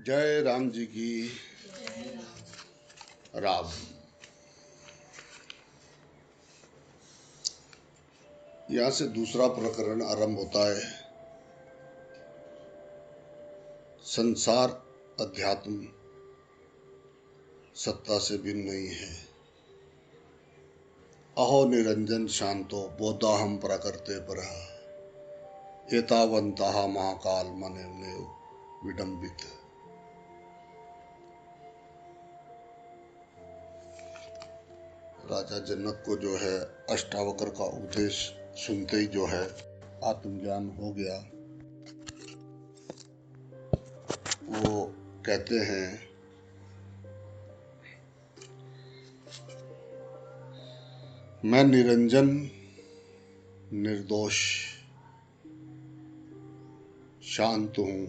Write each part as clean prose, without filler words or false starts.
जय राम जी की। राम। यहाँ से दूसरा प्रकरण आरंभ होता है। संसार अध्यात्म सत्ता से भिन्न नहीं है। अहो निरंजन शांतो बोधाहम प्रकृते परः एतावन्तः महाकाल मनेव विडम्बित। राजा जनक को जो है अष्टावक्र का उपदेश सुनते ही जो है आत्मज्ञान हो गया। वो कहते हैं मैं निरंजन निर्दोष शांत हूँ,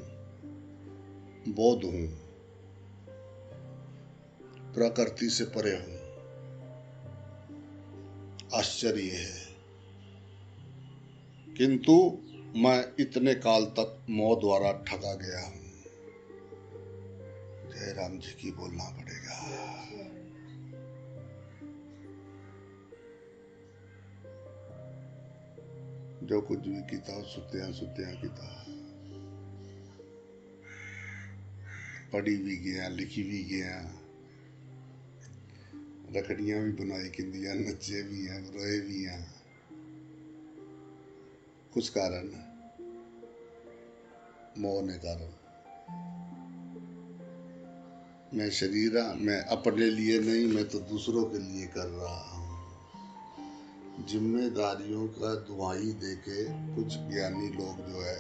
बोध हूँ, प्रकृति से परे हूँ। आश्चर्य है, किंतु मैं इतने काल तक मोह द्वारा ठगा गया हूँ। जय राम जी की बोलना पड़ेगा। जो कुछ भी किया सुत्या किया, पढ़ी भी गया, लिखी भी गया, रखड़ियां भी बनाई किंदिया, नचे भी हैं, रोए भी हैं। कुछ कारण मोह ने कारण। मैं शरीर मैं अपने लिए नहीं, मैं तो दूसरों के लिए कर रहा हूँ। जिम्मेदारियों का दुहाई देके कुछ ज्ञानी लोग जो है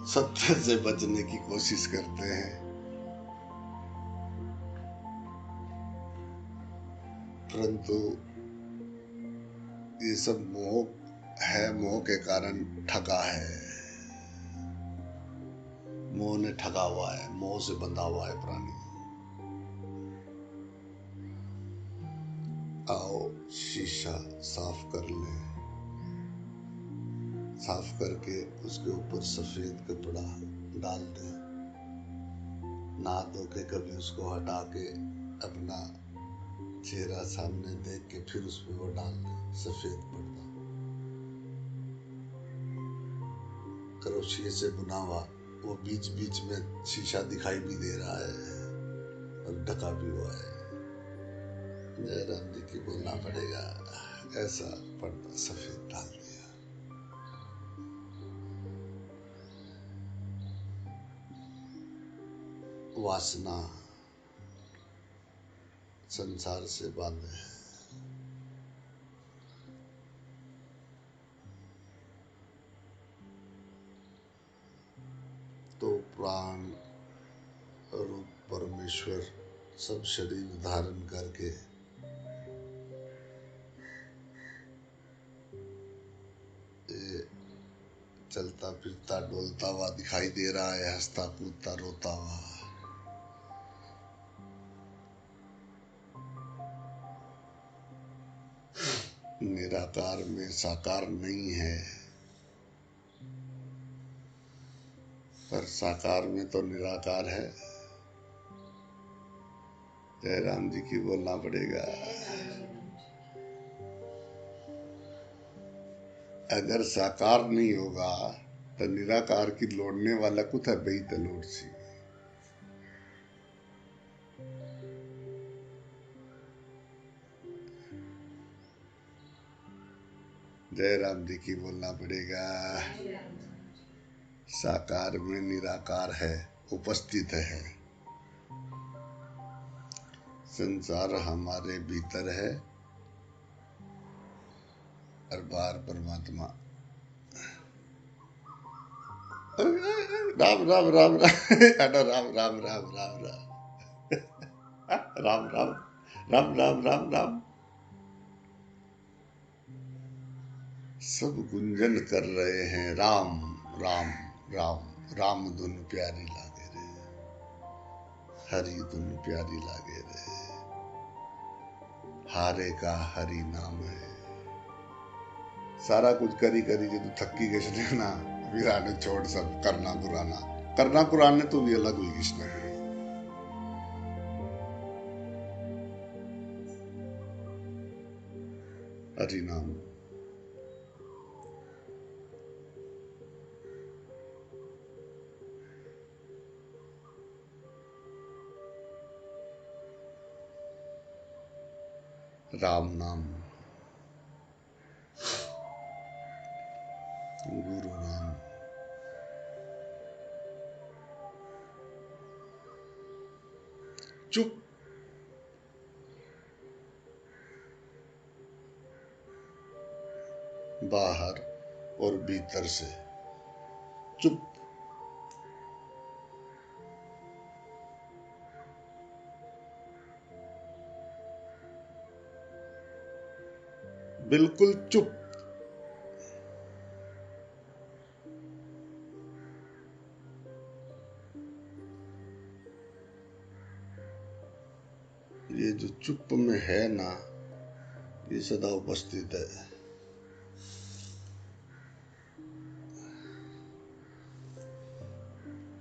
सत्य से बचने की कोशिश करते हैं, परंतु ये सब मोह है। मोह के कारण ठगा है। मोह ने ठगा हुआ है, मोह से बंधा हुआ है प्राणी। आओ शीशा साफ कर ले, साफ करके उसके ऊपर सफेद कपड़ा डाल दे, नहा धो के कभी उसको हटा के अपना चेहरा सामने देख के फिर उस पर वो डाल दे सफेद पर्दा। क्रोशिये से बुना हुआ वो बीच बीच में शीशा दिखाई भी दे रहा है और ढका भी हुआ है। जय राम जी की बोलना पड़ेगा। ऐसा पर्दा सफेद डाल दिया। वासना संसार से बांधे है। तो प्राण रूप परमेश्वर सब शरीर धारण करके ये चलता फिरता डोलता हुआ दिखाई दे रहा है, हंसता कूदता रोता हुआ। निराकार में साकार नहीं है, पर साकार में तो निराकार है। जय राम जी की बोलना पड़ेगा। अगर साकार नहीं होगा तो निराकार की लोड़ने वाला कुछ है बही तलोड़ सी। जय राम जी की बोलना पड़ेगा। साकार में निराकार है, उपस्थित है। संसार हमारे भीतर है और बाहर परमात्मा। राम राम राम राम राम राम राम राम राम राम राम राम राम राम। सब गुंजन कर रहे हैं राम राम राम। राम धुन प्यारी लागे रे, हरि धुन प्यारी लागे रे। हारे का हरि नाम है। सारा कुछ करी करी जो तू थक्की गए ना, वीराने छोड़ सब करना पुराना, करना पुराने तो भी अलग हुई किसने। हरि नाम। राम नाम, गुरु नाम, चुप। बाहर और भीतर से चुप। बिल्कुल चुप। ये जो चुप में है ना, ये सदा उपस्थित है।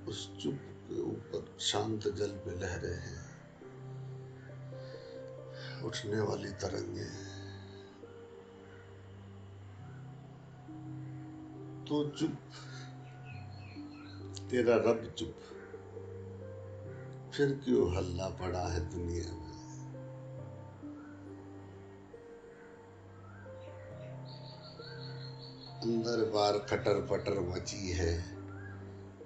उस चुप के ऊपर शांत जल पे लहरें हैं, उठने वाली तरंगे। तो चुप, तेरा रब चुप, फिर क्यों हल्ला पड़ा है दुनिया में। अंदर बार खटर पटर मची है,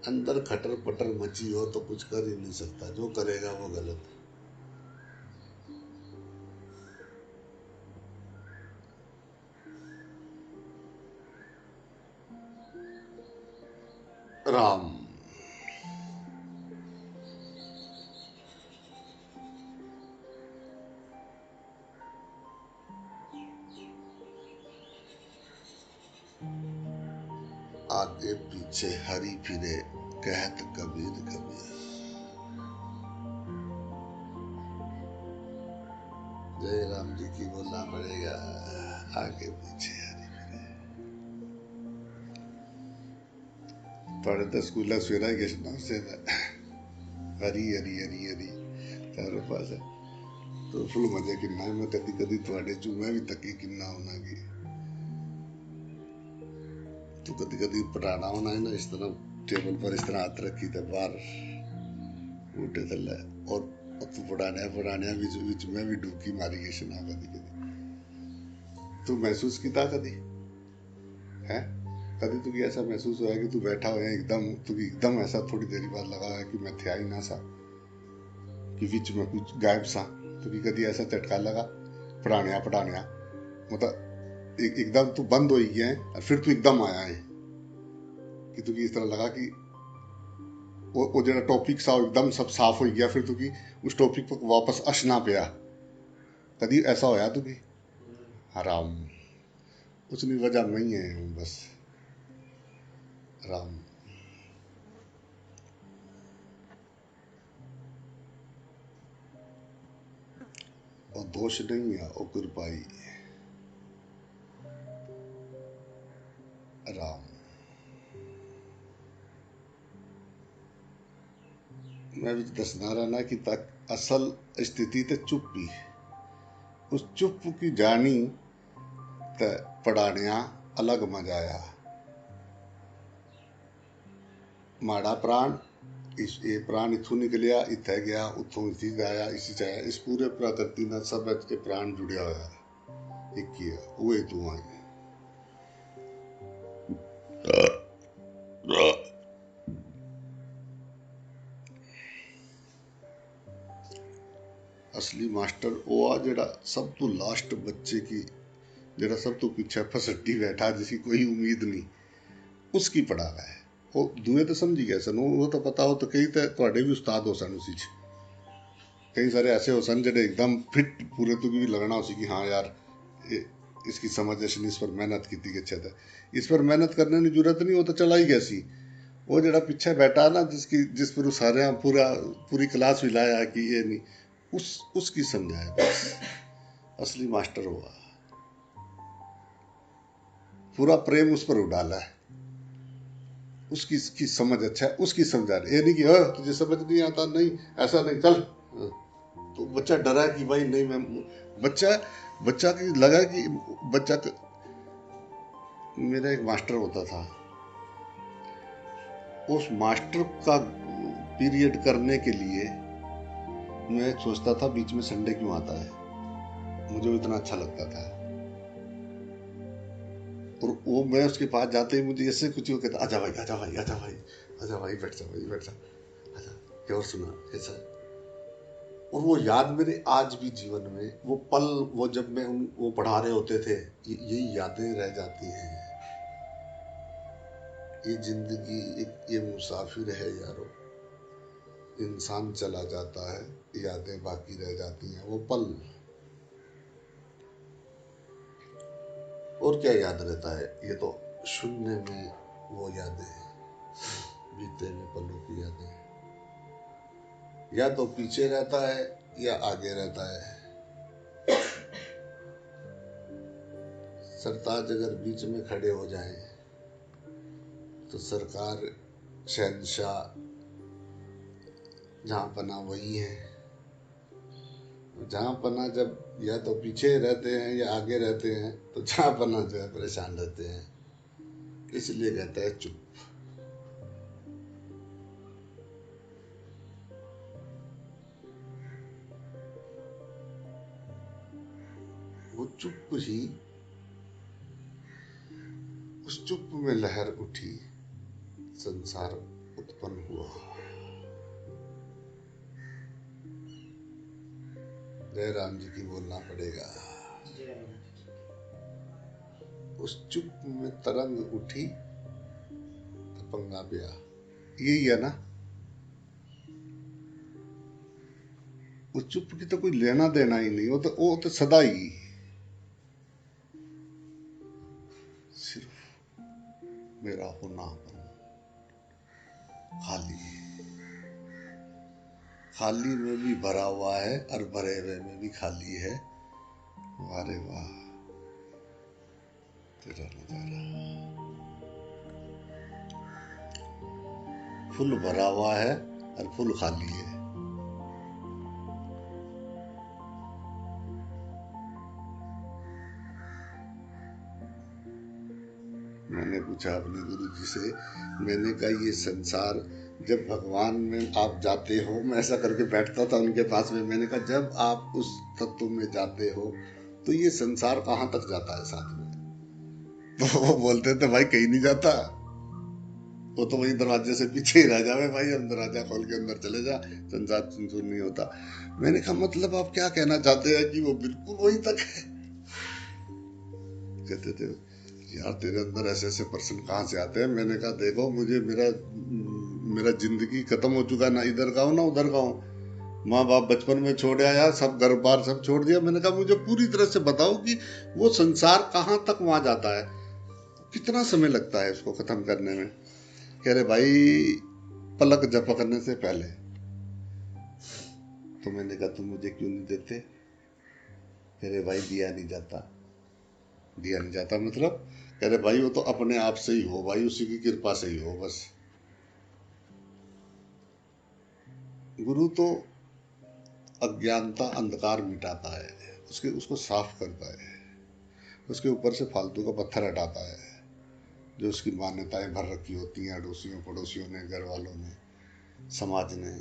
अंदर खटर पटर मची हो तो कुछ कर ही नहीं सकता, जो करेगा वो गलत। राम। आगे पीछे हरी फिरे कहत कबीर कबीर। जय राम जी की बोलना पड़ेगा, आगे पीछे हरी फिरे। थोड़े तो स्कूल सवेरा किसना से हरी हरी हरी हरी चारों पास है तो फुल मजे किन्ना है। मैं कदी कदी थोड़े चू मैं भी तकी किन्ना होना की तो कदी कदी पटाना होना है ना, इस तरह टेबल पर इस तरह हाथ रखी तो बाहर उठे थल्ले और तू पढ़ाने बीच में भी डुबकी मारी गई सुना कदी कदी। तू महसूस किया कदी है, कदी तुझे ऐसा महसूस हुआ है कि तू बैठा हुआ है एकदम, तुझे एकदम ऐसा थोड़ी देर बाद लगा है कि मैं थे ही ना सा, कि बीच में कुछ गायब सा। तुझे कदी ऐसा झटका लगा पढ़ाने मतलब एकदम तू बंद हो गया है और फिर तू एकदम आया है कि तुझे इस तरह लगा कि वो जो टॉपिक सा एकदम सब साफ हो गया, फिर तुझे उस टॉपिक पर वापस असना पिया। कदी ऐसा होया तुझे? हराम, उसकी वजह मैं ही है बस। राम। और दोष नहीं है, वो कृपाई। राम। मैं भी दसना रहना कि तक असल स्थिति ते चुप भी, उस चुप की जानी ते पढ़ानिया अलग मजा आया। माड़ा प्राण ये प्राण इथू निकलिया, इथे गया, उथों इसी आया, इसी से आया। इस पूरे प्रकृति ना सब ये प्राण जुड़िया हुआ एक ही है, वो ही तू आई। असली मास्टर वो आ जेड़ा सब तो लास्ट बच्चे की, जेड़ा सब तो पीछे फसटी बैठा, जिसकी कोई उम्मीद नहीं, उसकी पढ़ावा है। वो दुए तो समझी गए सन, वो तो पता हो तो कई तो भी उस्ताद हो सन उसी, कई सारे ऐसे हो सन जेडे एकदम फिट पूरे तो भी लगना उसी की हाँ यार इसकी समझ ऐसी, इस पर मेहनत की थी अच्छा था, इस पर मेहनत करने की जरूरत नहीं, वो तो चला ही कैसी। वो जरा पीछे बैठा ना, जिस पर सारे पूरी क्लास भी लाया कि ये नहीं, उसकी समझाया बस। असली मास्टर हुआ, पूरा प्रेम उस पर उड़ाला है। उसकी इसकी समझ अच्छा है, उसकी समझा रहे, ये नहीं कि तुझे समझ नहीं आता, नहीं ऐसा नहीं, चल। तो बच्चा डरा कि भाई नहीं, मैं बच्चा की लगा कि मेरा एक मास्टर होता था, उस मास्टर का पीरियड करने के लिए मैं सोचता था बीच में संडे क्यों आता है, मुझे इतना अच्छा लगता था। और वो मैं उसके पास जाते ही मुझे ऐसे कुछ कहता, आजा भाई आजा भाई आजा भाई आजा भाई, बैठ जा भाई बैठ जा, आजा क्या और सुना कैसा। और वो याद मेरे आज भी जीवन में, वो पल, वो जब मैं वो पढ़ा रहे होते थे, यही यादें रह जाती हैं। ये जिंदगी एक ये मुसाफिर है यारो, इंसान चला जाता है, यादें बाकी रह जाती हैं, वो पल। और क्या याद रहता है, ये तो शून्य में वो यादें, बीते हुए पलों की यादें, या तो पीछे रहता है या आगे रहता है। सरताज अगर बीच में खड़े हो जाएं तो सरकार शहंशाह जहां पना वही है, जहां पना जब या तो पीछे रहते हैं या आगे रहते हैं, तो जहां पना जो है परेशान रहते हैं, इसलिए कहता है चुप। वो चुप ही, उस चुप में लहर उठी, संसार उत्पन्न हुआ। जय राम जी की बोलना पड़ेगा। उस चुप में तरंग उठी तो पंगा पिया, यही है ना। उस चुप की तो कोई लेना देना ही नहीं, वो तो सदा ही सिर्फ मेरा होनापन, खाली, खाली में भी भरा हुआ है और भरे हुए में भी खाली है। वारे वाह तेरा नजारा, फुल भरा हुआ है और फुल खाली है। मैंने पूछा अपने गुरु जी से, मैंने कहा ये संसार, जब भगवान में आप जाते हो, मैं ऐसा करके बैठता था उनके पास में, मैंने कहा जब आप उस तत्व में जाते हो तो ये संसार कहाँ तक जाता है साथ में। तो वो बोलते थे भाई कहीं नहीं जाता, वो तो वही दरवाजे से पीछे ही रह जावे भाई, हम दरवाजा खोल के अंदर चले जा, संसार सुन नहीं होता। मैंने कहा मतलब आप क्या कहना चाहते हैं कि वो बिल्कुल वही तक है। कहते थे यार तेरे अंदर ऐसे ऐसे पर्सन कहाँ से आते हैं। मैंने कहा देखो मुझे मेरा जिंदगी खत्म हो चुका, ना इधर का हूँ ना उधर का हूँ, माँ बाप बचपन में छोड़ आया, सब घर बार सब छोड़ दिया। मैंने कहा मुझे पूरी तरह से बताओ कि वो संसार कहाँ तक वहां जाता है, कितना समय लगता है उसको खत्म करने में। कह रहे भाई पलक झपकने से पहले। तो मैंने कहा तुम मुझे क्यों नहीं देते। कह रहे भाई दिया नहीं जाता। दिया नहीं जाता मतलब, कह रहे भाई वो तो अपने आप से ही हो भाई, उसी की कृपा से ही हो बस। गुरु तो अज्ञानता अंधकार मिटाता है, उसको साफ करता है, उसके ऊपर से फालतू का पत्थर हटाता है, जो उसकी मान्यताएं भर रखी होती हैं अड़ोसियों पड़ोसियों ने, घर वालों ने, समाज ने।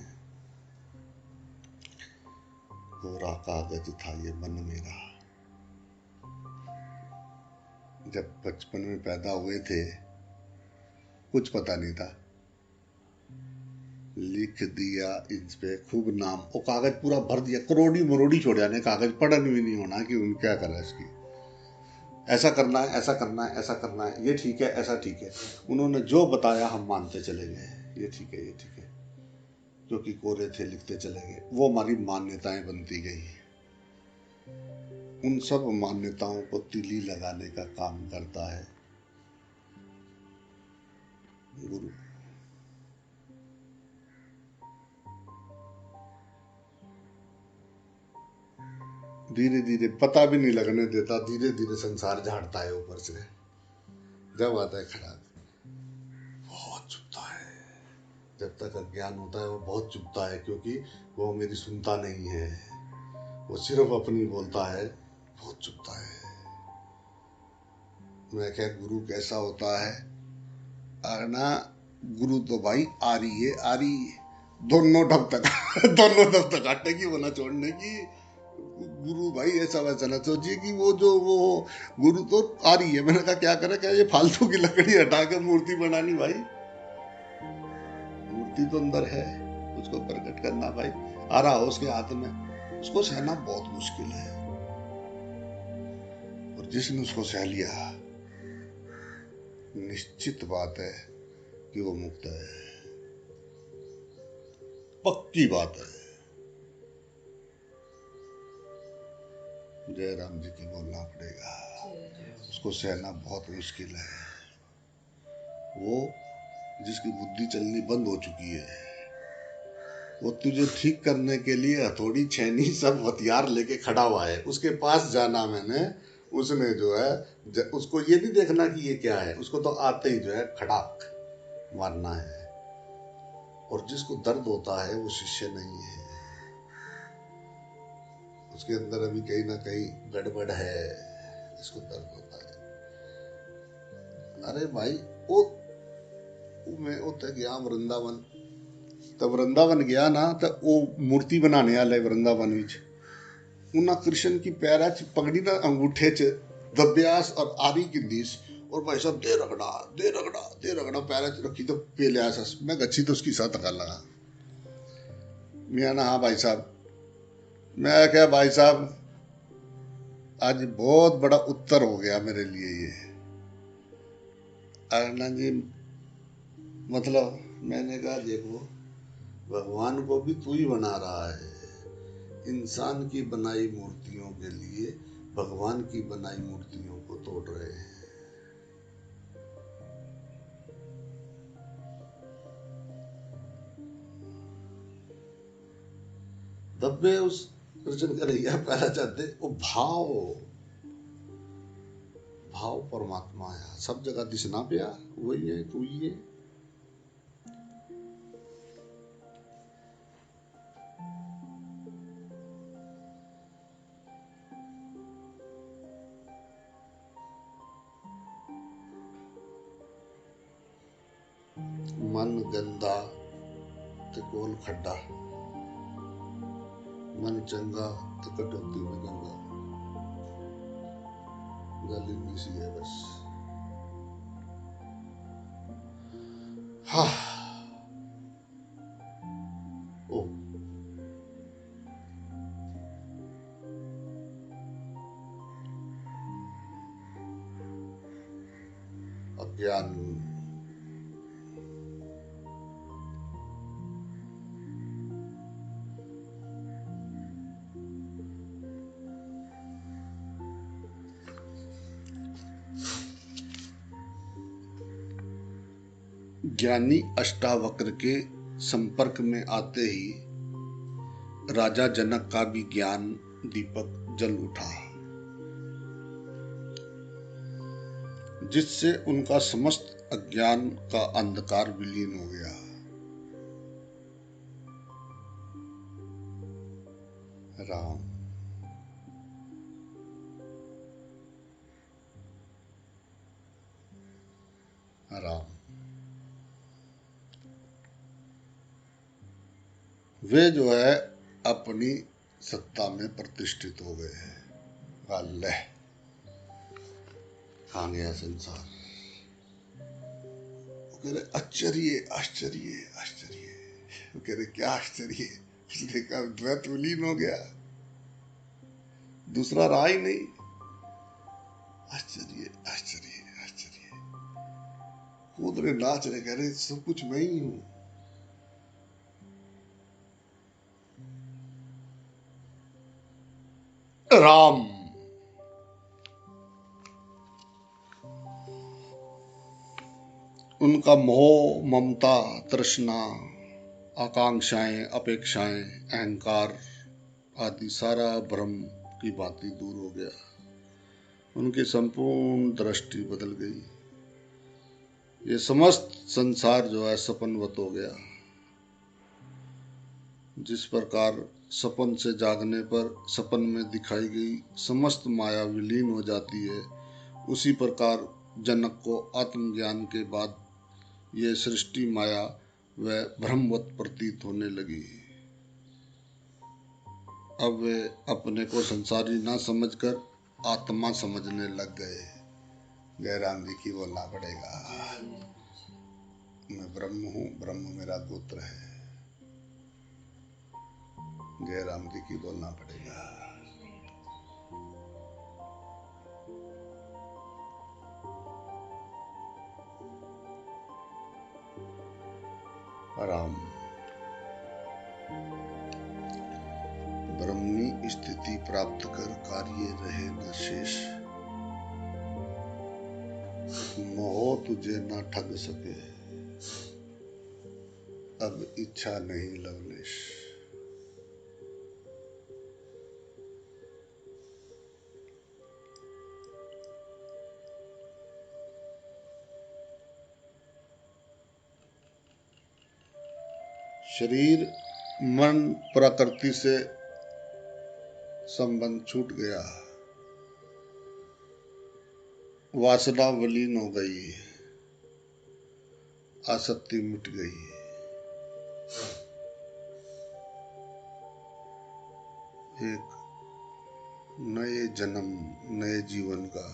कोरा कागज था ये मन मेरा, जब बचपन में पैदा हुए थे कुछ पता नहीं था, लिख दिया इस पे खूब नाम, वो कागज पूरा भर दिया, करोड़ी मरोड़ी छोड़ जाने, कागज पढ़न भी नहीं होना कि उन क्या करा इसकी, ऐसा करना है ऐसा करना है ऐसा करना है, ये ठीक है ऐसा ठीक है। उन्होंने जो बताया हम मानते चले गए, ये ठीक है ये ठीक है, जो कि कोरे थे लिखते चले गए, वो हमारी मान्यताएं बनती गई। उन सब मान्यताओं को तिली लगाने का काम करता है गुरु। धीरे धीरे पता भी नहीं लगने देता, धीरे धीरे संसार झाड़ता है ऊपर से। जब आता है खराब, बहुत जब तक अज्ञान होता है वो बहुत चुभता है, क्योंकि वो मेरी सुनता नहीं है, वो सिर्फ अपनी बोलता है, बहुत चुभता है। मैं क्या, गुरु कैसा होता है? ना, गुरु तो भाई आ रही है, आ रही है, दोनों ढब तक दोनों ढब तक काटने की, वो ना छोड़ने की। गुरु भाई ऐसा वैसा ना सोचिए कि वो गुरु तो आ रही है। मैंने कहा क्या करे, क्या ये फालतू की लकड़ी हटा के मूर्ति बनानी? भाई मूर्ति तो अंदर है, उसको प्रकट करना भाई, आ रहा हो उसके हाथ में, उसको सहना बहुत मुश्किल है। और जिसने उसको सह लिया, निश्चित बात है कि वो मुक्त है, पक्की बात है। जय राम जी की बोलना पड़ेगा, उसको सहना बहुत मुश्किल है। वो जिसकी बुद्धि चलनी बंद हो चुकी है, वो तुझे ठीक करने के लिए हथौड़ी छेनी सब हथियार लेके खड़ा हुआ है। उसके पास जाना मैंने, उसने जो है उसको ये नहीं देखना कि ये क्या है, उसको तो आते ही जो है खड़ाक मारना है। और जिसको दर्द होता है वो शिष्य नहीं है, उसके अंदर अभी कहीं ना कहीं गड़बड़ है, इसको दर्द होता है। अरे भाई वो मैं उते गया वृंदावन, तो वृंदावन गया ना, तो वो मूर्ति बनाने वाले वृंदावन विच उन्हें कृष्ण की पैरा च पगड़ी ना अंगूठे च दब्यास और आरी की दीस, और भाई साहब दे रगड़ा दे रगड़ा दे रगड़ा पैरा च रखी, तो पे लिया। मैं गच्छी तो उसकी साथ तका लगा। मैं ना, हाँ भाई साहब, मैं क्या भाई साहब, आज बहुत बड़ा उत्तर हो गया मेरे लिए ये। अरना जी मतलब मैंने कहा देखो, भगवान को भी तू ही बना रहा है। इंसान की बनाई मूर्तियों के लिए भगवान की बनाई मूर्तियों को तोड़ रहे हैं। दब्बे उस कृष्ण कन्हैया पहला चाहते, वो भाव भाव परमात्मा है, सब जगह दिसना पिया, वही है, तू ही है। मन गंदा तो गोल खड्डा, मन चंगा तो कटौती में गंगा, गली में सी है बस। हाँ ओ अज्ञान, ज्ञानी अष्टावक्र के संपर्क में आते ही राजा जनक का भी ज्ञान दीपक जल उठा, जिससे उनका समस्त अज्ञान का अंधकार विलीन हो गया। राम राम वे जो है अपनी सत्ता में प्रतिष्ठित हो गए हैं। अल्लाह कहाँ गया संसार? वो कह रहे आश्चर्य आश्चर्य आश्चर्य, वो कह रहे क्या आश्चर्य? उसने कहा द्वैत विलीन हो गया, दूसरा रहा ही नहीं। आश्चर्य आश्चर्य आश्चर्य, कूद रहे नाच रहे, कह रहे सब कुछ मैं ही हूं। राम उनका मोह ममता तृष्णा आकांक्षाएं अपेक्षाएं अहंकार आदि सारा भ्रम की भांति दूर हो गया। उनकी संपूर्ण दृष्टि बदल गई। ये समस्त संसार जो है सपनवत हो गया। जिस प्रकार सपन से जागने पर सपन में दिखाई गई समस्त माया विलीन हो जाती है, उसी प्रकार जनक को आत्मज्ञान के बाद ये सृष्टि माया व भ्रमवत प्रतीत होने लगी। अब वे अपने को संसारी ना समझकर आत्मा समझने लग गए। जयराम जी की बोलना पड़ेगा, मैं ब्रह्म हूँ, ब्रह्म मेरा पुत्र है। जयराम जी की बोलना पड़ेगा। राम ब्रह्मी स्थिति प्राप्त कर कार्य रहे न शेष, मोह तुझे न ठग सके, अब इच्छा नहीं लवलेश। शरीर मन प्रकृति से संबंध छूट गया, वासना विलीन हो गई, आसक्ति मिट गई। एक नए जन्म नए जीवन का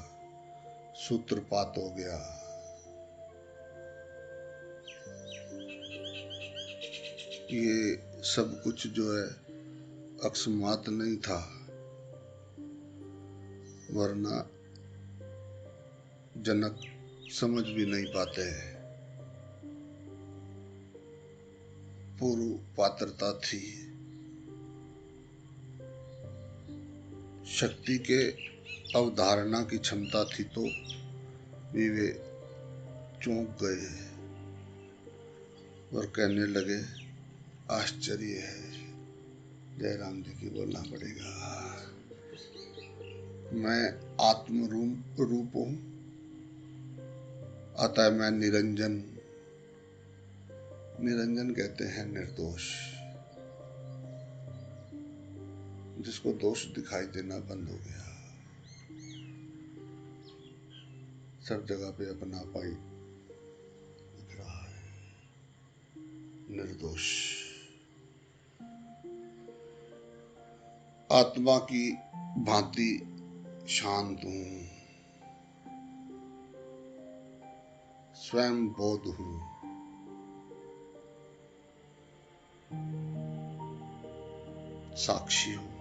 सूत्रपात हो गया। ये सब कुछ जो है अकस्मात नहीं था, वरना जनक समझ भी नहीं पाते हैं। पूर्व पात्रता थी, शक्ति के अवधारणा की क्षमता थी, तो भी वे चौंक गए और कहने लगे आश्चर्य है। जयराम जी की बोलना पड़ेगा, मैं आत्म रूप हूं, अतः मैं निरंजन। निरंजन कहते हैं निर्दोष, जिसको दोष दिखाई देना बंद हो गया, सब जगह पे अपना पाई दिख रहा है। निर्दोष आत्मा की भांति शांत हूं, स्वयं बोध हूं, साक्षी हूं।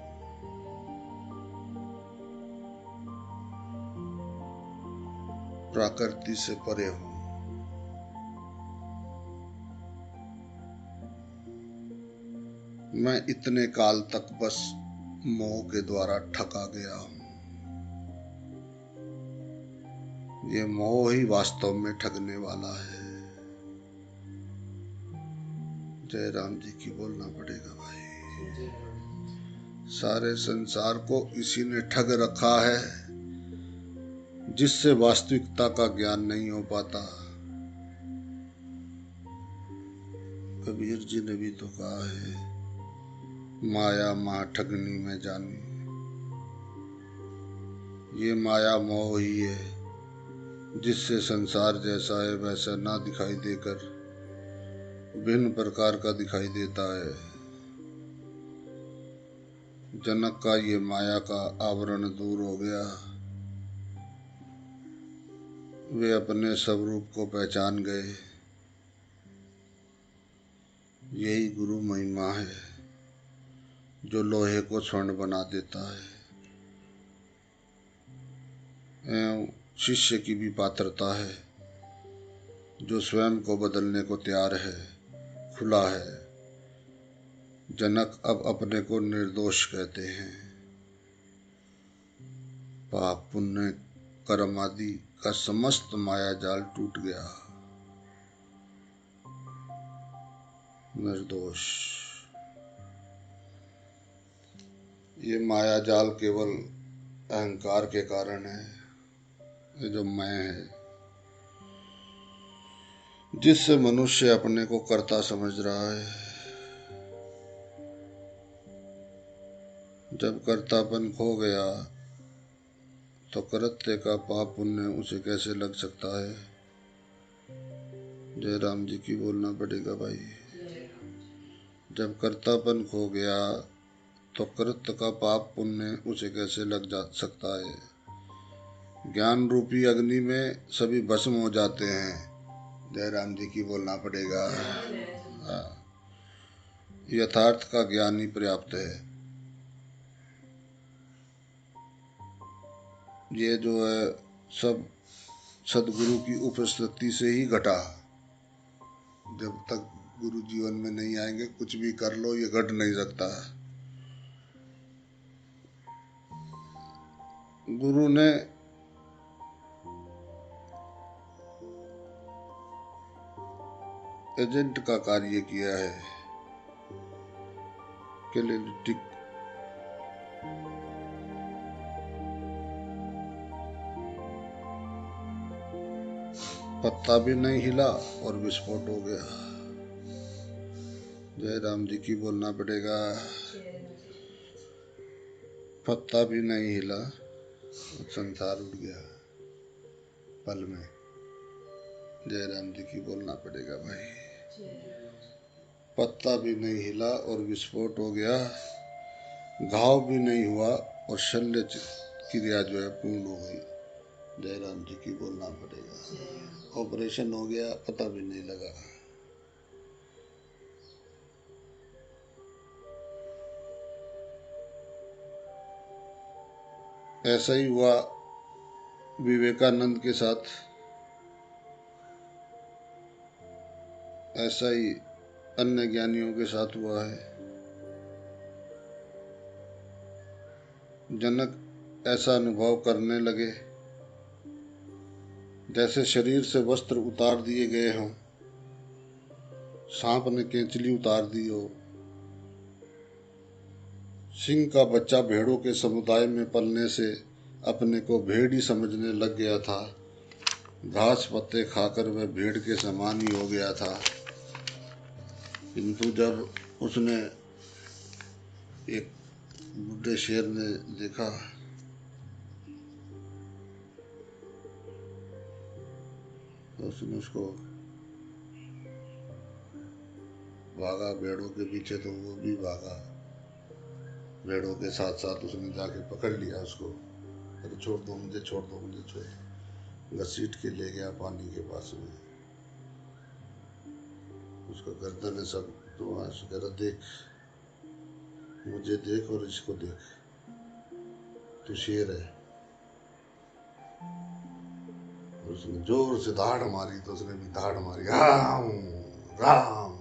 प्रकृति से परे हूं। मैं इतने काल तक बस मोह के द्वारा ठगा गया हूं। ये मोह ही वास्तव में ठगने वाला है। जय राम जी की बोलना पड़ेगा भाई। सारे संसार को इसी ने ठग रखा है, जिससे वास्तविकता का ज्ञान नहीं हो पाता। कबीर जी ने भी तो कहा है, माया माँ ठगनी में जानी। ये माया मोह ही है, जिससे संसार जैसा है वैसा ना दिखाई देकर भिन्न प्रकार का दिखाई देता है। जनक का ये माया का आवरण दूर हो गया, वे अपने स्वरूप को पहचान गए। यही गुरु महिमा है, जो लोहे को स्वर्ण बना देता है। एवं शिष्य की भी पात्रता है, जो स्वयं को बदलने को तैयार है, खुला है। जनक अब अपने को निर्दोष कहते हैं। पाप पुण्य कर्म आदि का समस्त माया जाल टूट गया। निर्दोष। ये माया जाल केवल अहंकार के कारण है। ये जो मैं है, जिससे मनुष्य अपने को कर्ता समझ रहा है। जब कर्तापन खो गया तो कृत्य का पाप पुण्य उसे कैसे लग सकता है। जय राम जी की बोलना पड़ेगा भाई। जब कर्तापन खो गया तो कृत्य का पाप पुण्य उसे कैसे लग जा सकता है। ज्ञान रूपी अग्नि में सभी भस्म हो जाते हैं। जय राम जी की बोलना पड़ेगा। हाँ, यथार्थ का ज्ञान ही पर्याप्त है। ये जो है सब सदगुरु की उपस्थिति से ही घटा। जब तक गुरु जीवन में नहीं आएंगे कुछ भी कर लो, ये घट नहीं सकता। गुरु ने एजेंट का कार्य किया है। कैलेलिटिक पत्ता भी नहीं हिला और विस्फोट हो गया। जय राम जी की बोलना पड़ेगा। पत्ता भी नहीं हिला, संसार उड़ गया पल में। जय राम जी की बोलना पड़ेगा भाई। पत्ता भी नहीं हिला और विस्फोट हो गया, घाव भी नहीं हुआ और शल्य क्रिया जो है पूर्ण हो गई। जय राम जी की बोलना पड़ेगा। ऑपरेशन हो गया, पता भी नहीं लगा। ऐसा ही हुआ विवेकानंद के साथ, ऐसा ही अन्य ज्ञानियों के साथ हुआ है। जनक ऐसा अनुभव करने लगे जैसे शरीर से वस्त्र उतार दिए गए हों, सांप ने केंचली उतार दी हो। सिंह का बच्चा भेड़ों के समुदाय में पलने से अपने को भेड़ ही समझने लग गया था। घास पत्ते खाकर वह भेड़ के समान ही हो गया था। किंतु जब उसने एक बुढ़े शेर ने देखा तो उसने उसको भागा भेड़ों के पीछे, तो वो भी भागा भेड़ों के साथ साथ। उसने जाके पकड़ लिया उसको, अरे छोड़ दो मुझे, छोड़ दो मुझे, छोड़ दो। घसीट के ले गया पानी के पास में। उसका गर्दन सब तो कह रहा, देख मुझे देख और इसको देख, तू शेर है। और उसने जोर से दाढ़ मारी तो उसने भी दाढ़ मारी, राम राम।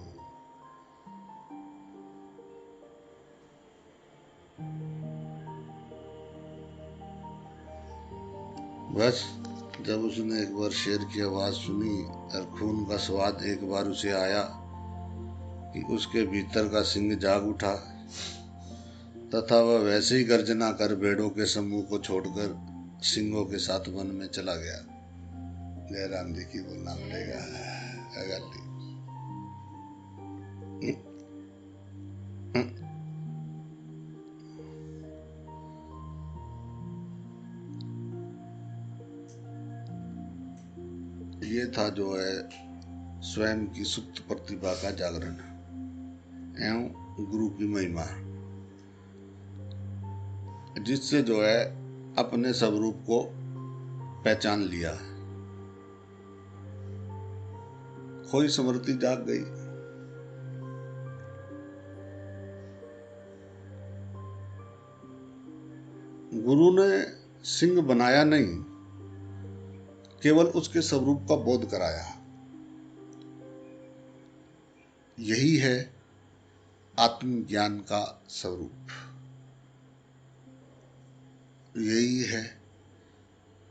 बस जब उसने एक बार शेर की आवाज सुनी और खून का स्वाद एक बार उसे आया कि उसके भीतर का सिंह जाग उठा, तथा वह वैसे ही गर्जना कर भेड़ों के समूह को छोड़कर सिंहों के साथ वन में चला गया। जय राम जी की बोलना पड़ेगा। ये था जो है स्वयं की सुप्त प्रतिभा का जागरण एवं गुरु की महिमा, जिससे जो है अपने स्वरूप को पहचान लिया। खोई स्मृति जाग गई। गुरु ने सिंह बनाया नहीं, केवल उसके स्वरूप का बोध कराया। यही है आत्मज्ञान का स्वरूप, यही है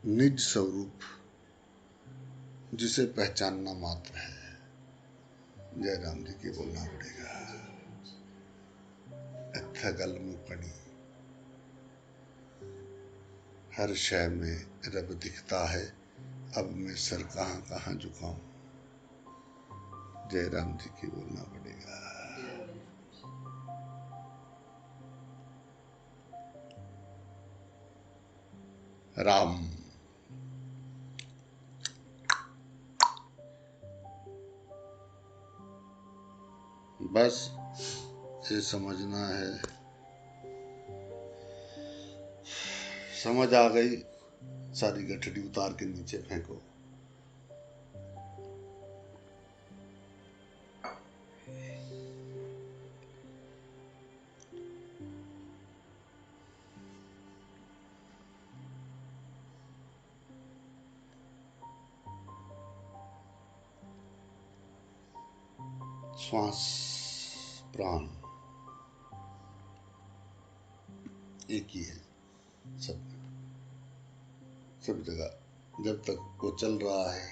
निज स्वरूप, जिसे पहचानना मात्र है। जय राम जी की बोलना पड़ेगा। अच्छा गल में पड़ी हर शय में रब दिखता है, अब मैं सर कहाँ कहाँ झुकाऊं। जय राम जी की बोलना पड़ेगा। राम। बस ये समझना है, समझ आ गई, सारी गठड़ी उतार के नीचे फेंको। श्वास प्राण एक ही है सब जगह। जब तक वो चल रहा है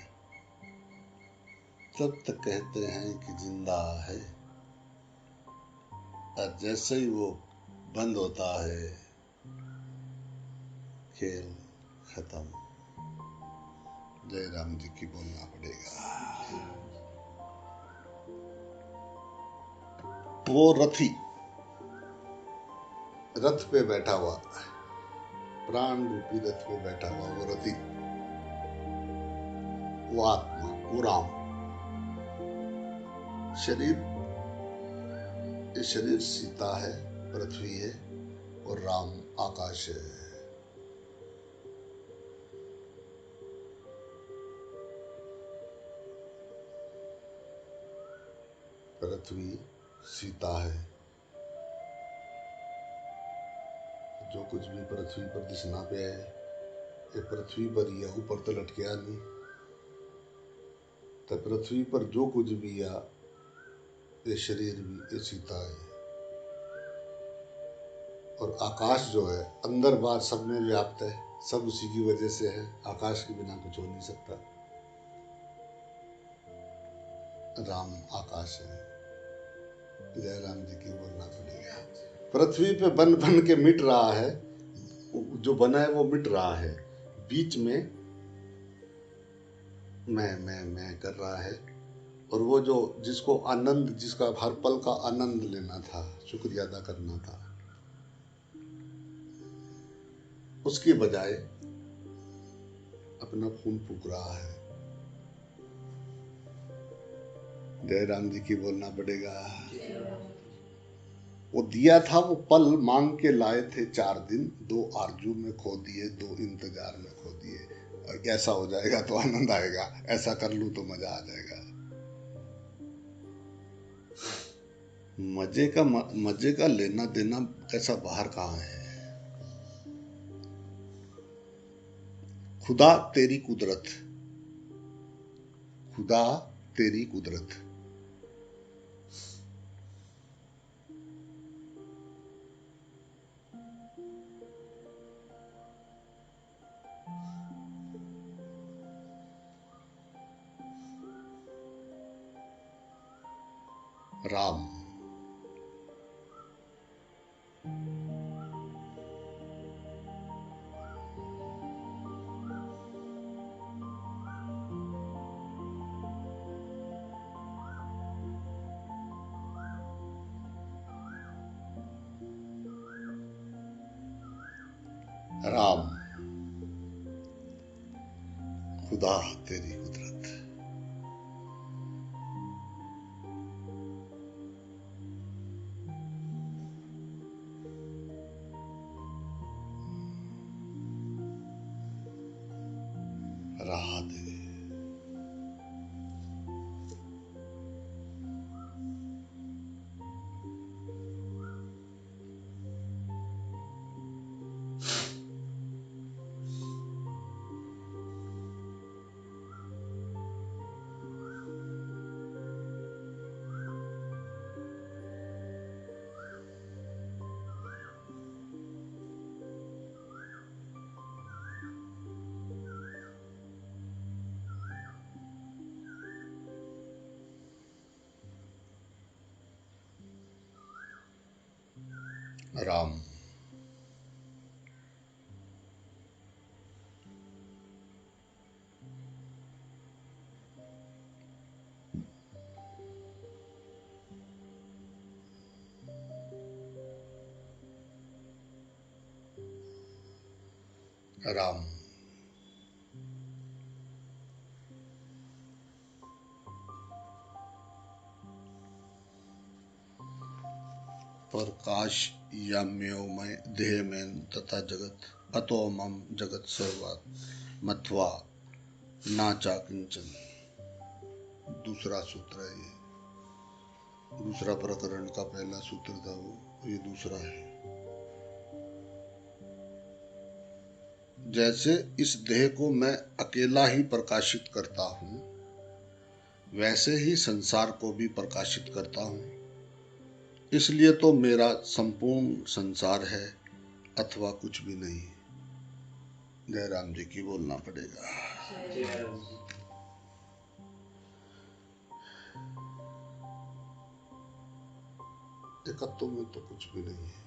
तब तक कहते हैं कि जिंदा है, और जैसे ही वो बंद होता है खेल खत्म। जय राम जी की बोलना पड़ेगा। वो रथी रथ पे बैठा हुआ, प्राण रूपी रथ पे बैठा हुआ वो रथी, वो आत्मा, वो राम। शरीर, ये शरीर सीता है, पृथ्वी है, और राम आकाश है। पृथ्वी सीता है, जो कुछ भी पृथ्वी पर दिसना पे है ये पृथ्वी पर ही है, ऊपर तो लटके नहीं। तो पृथ्वी पर जो कुछ भी है ये शरीर भी ये सीता है, और आकाश जो है अंदर बाहर सब में व्याप्त है, सब उसी की वजह से है। आकाश के बिना कुछ हो नहीं सकता। राम आकाश है। जय राम जी की बोलना पड़ेगा। पृथ्वी पे बन बन के मिट रहा है, जो बना है वो मिट रहा है, बीच में मैं कर रहा है। और वो जो जिसको आनंद, जिसका हर पल का आनंद लेना था, शुक्रिया अदा करना था, उसके बजाय अपना खून फूक रहा है। जय राम जी की बोलना पड़ेगा। वो दिया था वो पल मांग के लाए थे 4 दिन, 2 आरजू में खो दिए, 2 इंतजार में खो दिए। ऐसा हो जाएगा तो आनंद आएगा, ऐसा कर लूं तो मजा आ जाएगा। मजे का लेना देना कैसा बाहर कहाँ है। खुदा तेरी कुदरत, खुदा तेरी कुदरत। राम। राम। खुदा तेरी कुदरत। राह दे। राम। राम। प्रकाश याम्योमय देह में तथा जगत अतो मम जगत सर्वात् मत्वा नाचा किंचन। दूसरा सूत्र है ये, दूसरा प्रकरण का पहला सूत्र था वो, ये दूसरा है। जैसे इस देह को मैं अकेला ही प्रकाशित करता हूँ, वैसे ही संसार को भी प्रकाशित करता हूँ। इसलिए तो मेरा संपूर्ण संसार है अथवा कुछ भी नहीं। जयराम जी की बोलना पड़ेगा। एकत्व में तो कुछ भी नहीं है।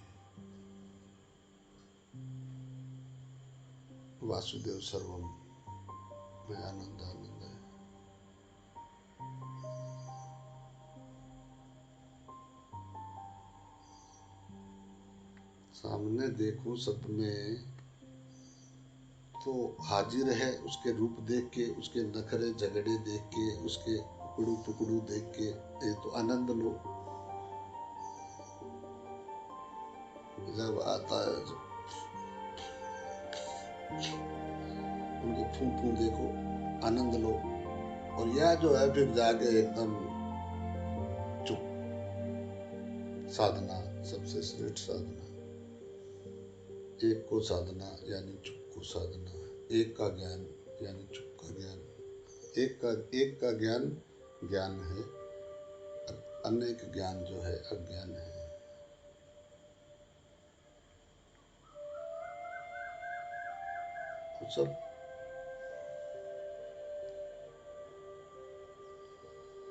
वासुदेव सर्वम में आनंद आनंद है। सामने देखो सब में तो हाजिर है, उसके रूप देख के, उसके नखरे झगड़े देख के, उसके टुकड़ू टुकड़ू देख के ये तो आनंद लो। जब आता है उनके फूं देखो, आनंद लो। और यह जो है फिर जाके एकदम चुप, साधना सबसे श्रेष्ठ साधना, एक को साधना यानी चुप को साधना, एक का ज्ञान यानी चुप का ज्ञान। एक का ज्ञान ज्ञान है, अनेक ज्ञान जो है अज्ञान है। सब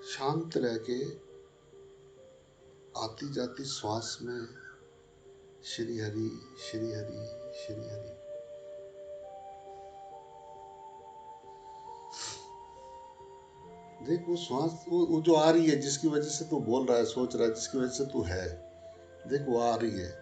शांत रह के आती जाती श्वास में श्री हरि श्री हरि श्री हरि। देख वो श्वास वो जो आ रही है, जिसकी वजह से तू बोल रहा है, सोच रहा है, जिसकी वजह से तू है, देख वो आ रही है।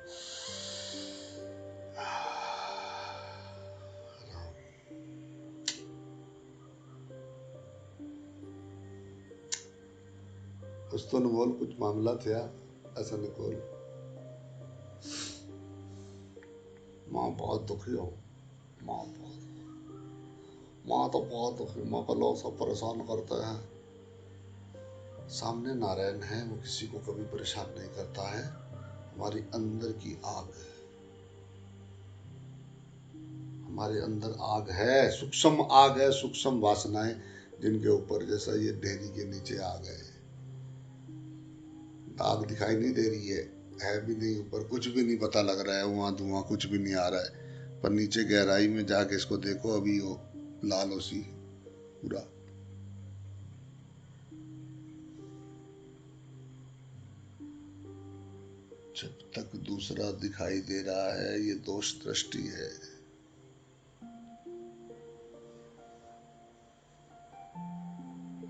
कुछ तो न बोल, कुछ मामला था ऐसा न बोल। माँ बहुत दुखी हो, माँ तो बहुत दुखी। माँ का लोग सब परेशान करते हैं। सामने नारायण है, वो किसी को कभी परेशान नहीं करता है। हमारी अंदर की आग है, हमारे अंदर आग है, सूक्ष्म आग है, सूक्ष्म वासनाएं जिनके ऊपर जैसा ये ढेरी के नीचे आग है। आग दिखाई नहीं दे रही है भी नहीं, ऊपर कुछ भी नहीं पता लग रहा है, वहां धुआं कुछ भी नहीं आ रहा है, पर नीचे गहराई में जाके इसको देखो, अभी वो लाल होसी पूरा। जब तक दूसरा दिखाई दे रहा है ये दोष दृष्टि है।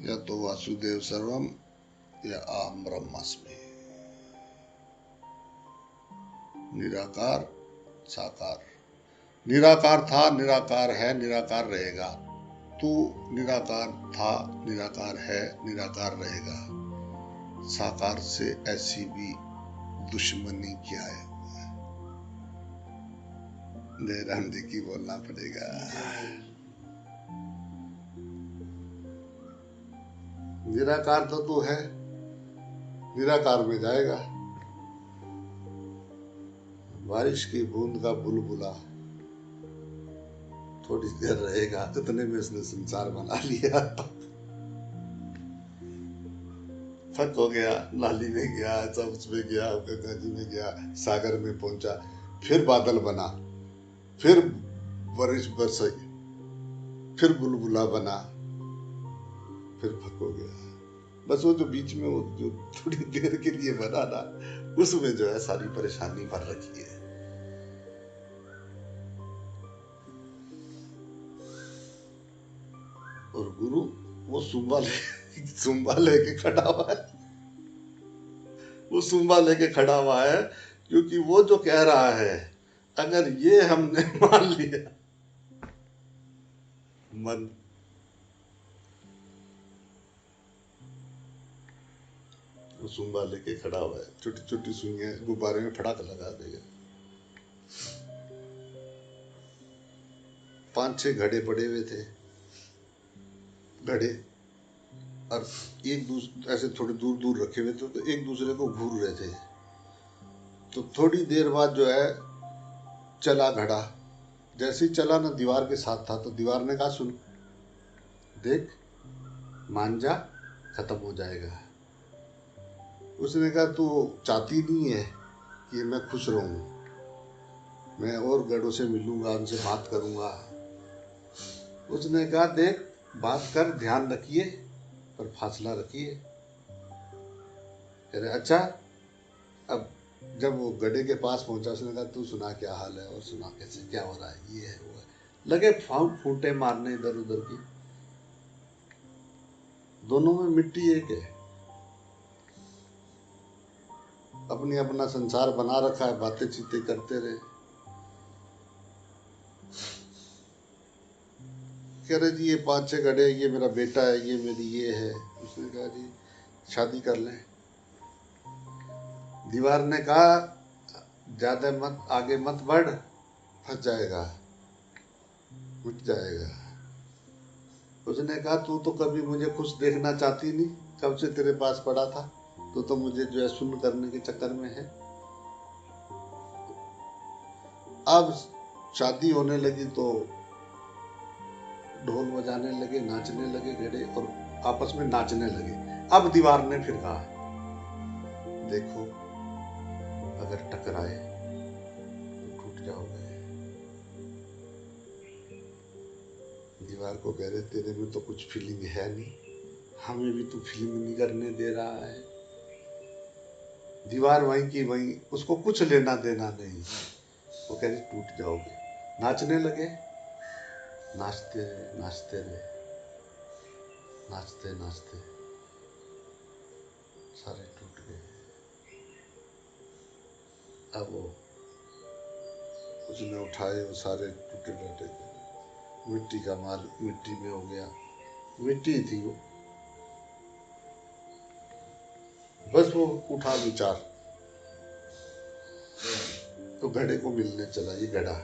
या तो वासुदेव सर्वम या अहम ब्रह्मास्मि। निराकार साकार, निराकार था, निराकार है, निराकार रहेगा। तू निराकार था, निराकार है, निराकार रहेगा। साकार से ऐसी भी दुश्मनी क्या है? जयराम जी की बोलना पड़ेगा। निराकार तो तू है, निराकार में जाएगा। बारिश की बूंद का बुलबुला थोड़ी देर रहेगा, इतने में इसने संसार बना लिया। थक हो गया, नाली में गया, सब उसमें गया, गंगा जी में गया, सागर में पहुंचा, फिर बादल बना, फिर बारिश बरसी, फिर बुलबुला बना, फिर थक हो गया। बस वो जो बीच में वो जो थोड़ी देर के लिए बना ना, उसमें जो है सारी परेशानी भर रखी है। और गुरु वो सुंबा लेके खड़ा हुआ है, वो सुंबा लेके खड़ा हुआ है, क्योंकि वो जो कह रहा है, अगर ये हमने मान लिया मन वो सुंबा लेके खड़ा हुआ है, छोटी छोटी सुइयां गुब्बारे में फटाक लगा देगा। 5-6 घड़े पड़े हुए थे, घड़े, और एक दूसरे ऐसे थोड़े दूर दूर रखे हुए थे, तो एक दूसरे को घूर रहे थे। तो थोड़ी देर बाद जो है चला घड़ा, जैसे ही चला ना दीवार के साथ था, तो दीवार ने कहा सुन देख, मान जा, खत्म हो जाएगा। उसने कहा तू चाहती नहीं है कि मैं खुश रहूं, मैं और गढ़ों से मिलूंगा, उनसे बात करूंगा। उसने कहा देख, बात कर, ध्यान रखिए, पर फासला रखिए। कह रहे अच्छा। अब जब वो गड्ढे के पास पहुंचा, उसने कहा तू सुना क्या हाल है, और सुना कैसे, क्या हो रहा है, ये है वो है। लगे फूंटे मारने इधर उधर की। दोनों में मिट्टी एक है, अपनी अपना संसार बना रखा है, बातें चीतें करते रहे। कह रहे जी ये 5-6 गड्ढे, ये मेरा बेटा है, ये मेरी ये है। उसने कहा जी शादी कर लें। दीवार ने कहा ज्यादा मत आगे मत बढ़, फंस जाएगा, मिट जाएगा। उसने कहा तू तो कभी मुझे खुश देखना चाहती नहीं, कब से तेरे पास पड़ा था, तो मुझे जो है सुन्न करने के चक्कर में है। अब शादी होने लगी तो ढोल बजाने लगे, नाचने लगे घड़े, और आपस में नाचने लगे। अब दीवार ने फिर कहा देखो, अगर टकराए तो टूट जाओगे। दीवार को कह रहे तेरे में तो कुछ फीलिंग है नहीं, हमें भी तू फीलिंग नहीं करने दे रहा है। दीवार वहीं की वहीं, उसको कुछ लेना देना नहीं। वो कह रही टूट जाओगे। नाचने लगे, नाचते रहे, नाचते रहे, नाचते नाचते सारे टूट गए। अब वो उसने उठाए, वो सारे टूटे टूटे, मिट्टी का माल मिट्टी में हो गया, मिट्टी थी वो। बस वो उठा विचार, तो घड़े को मिलने चला। ये घड़ा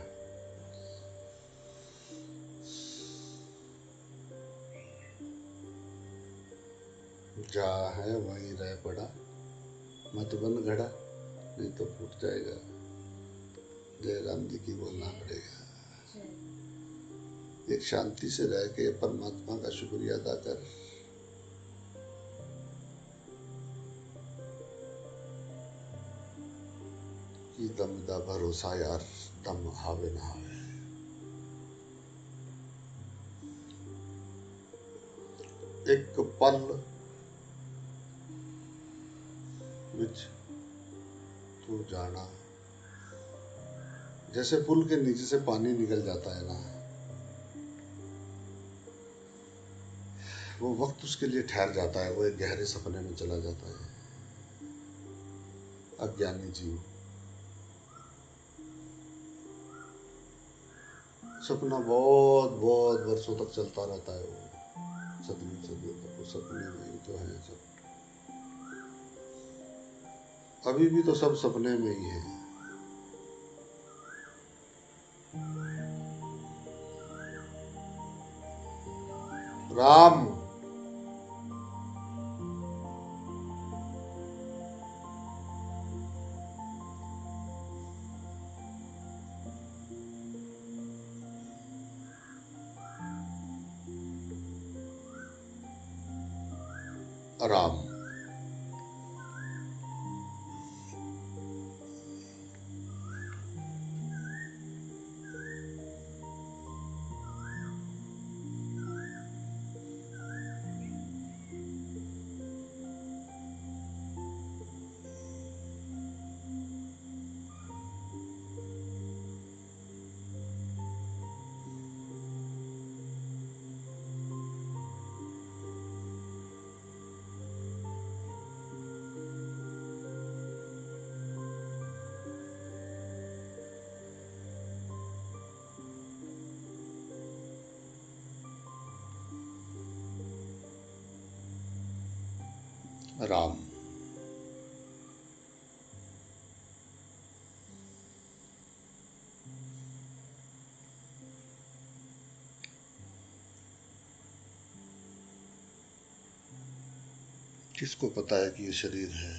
जहाँ है वहीं रह पड़ा, मत बन घड़ा, नहीं तो फूट जाएगा। जय राम जी की बोलना पड़ेगा। एक शांति से रह के परमात्मा का शुक्रिया अदा कर। कि दम दा भरोसा यार, दम हावे ना हावे। एक पल विच तू जाना, जैसे पुल के नीचे से पानी निकल जाता है ना, वो वक्त उसके लिए ठहर जाता है, वो एक गहरे सपने में चला जाता है। अज्ञानी जीव सपना बहुत बहुत वर्षों तक चलता रहता है, वो सदियों सदियों तक वो सपने में ही तो है सब। अभी भी तो सब सपने में ही है। राम राम राम। किसको पता है कि ये शरीर है?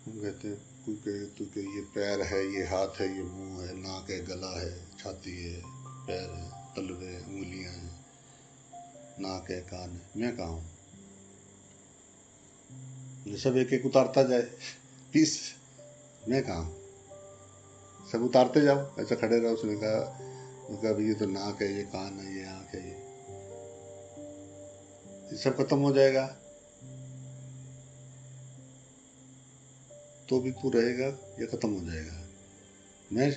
हम कहते हैं, कोई कहे तो कि ये पैर है, ये हाथ है, ये मुंह है, नाक है, गला है, छाती है, पैर है, तलवे है, उंगलियां हैं, नाक है, कान है। मैं कहाँ हूँ? ये सब एक एक उतारता जाए पीस। मैं कहाँ हूँ? सब उतारते जाओ, ऐसा खड़े रहो। उसने कहा भाई ये तो नाक है, ये कान है, ये आँख है, ये सब खत्म हो जाएगा तो भी तू रहेगा या खत्म हो जाएगा? मैं,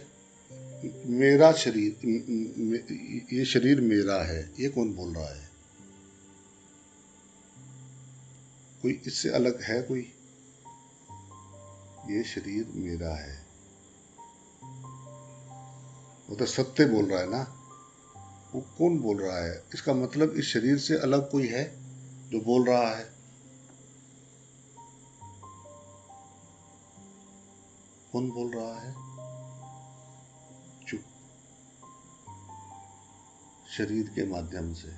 मेरा शरीर, ये शरीर मेरा है, ये कौन बोल रहा है? कोई इससे अलग है कोई? ये शरीर मेरा है, वो तो सत्य बोल रहा है ना। वो कौन बोल रहा है? इसका मतलब इस शरीर से अलग कोई है जो बोल रहा है। कौन बोल रहा है? चुप। शरीर के माध्यम से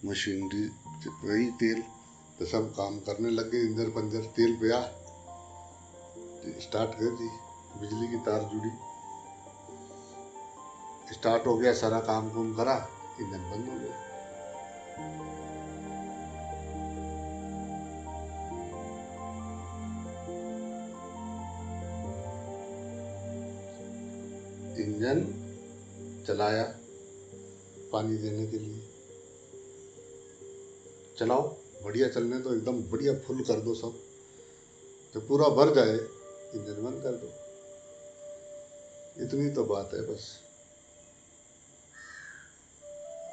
मशीनरी वही तेल तो सब काम करने लग गए। इंजर पंजर तेल पे आ स्टार्ट कर दी, बिजली की तार जुड़ी, स्टार्ट हो गया, सारा काम कूम करा, इंजन बंद हो गया। इंजन चलाया पानी देने के लिए, चलाओ बढ़िया चलने दो, एकदम बढ़िया फुल कर दो सब, तो पूरा भर जाए इंजन बंद कर दो। इतनी तो बात है बस।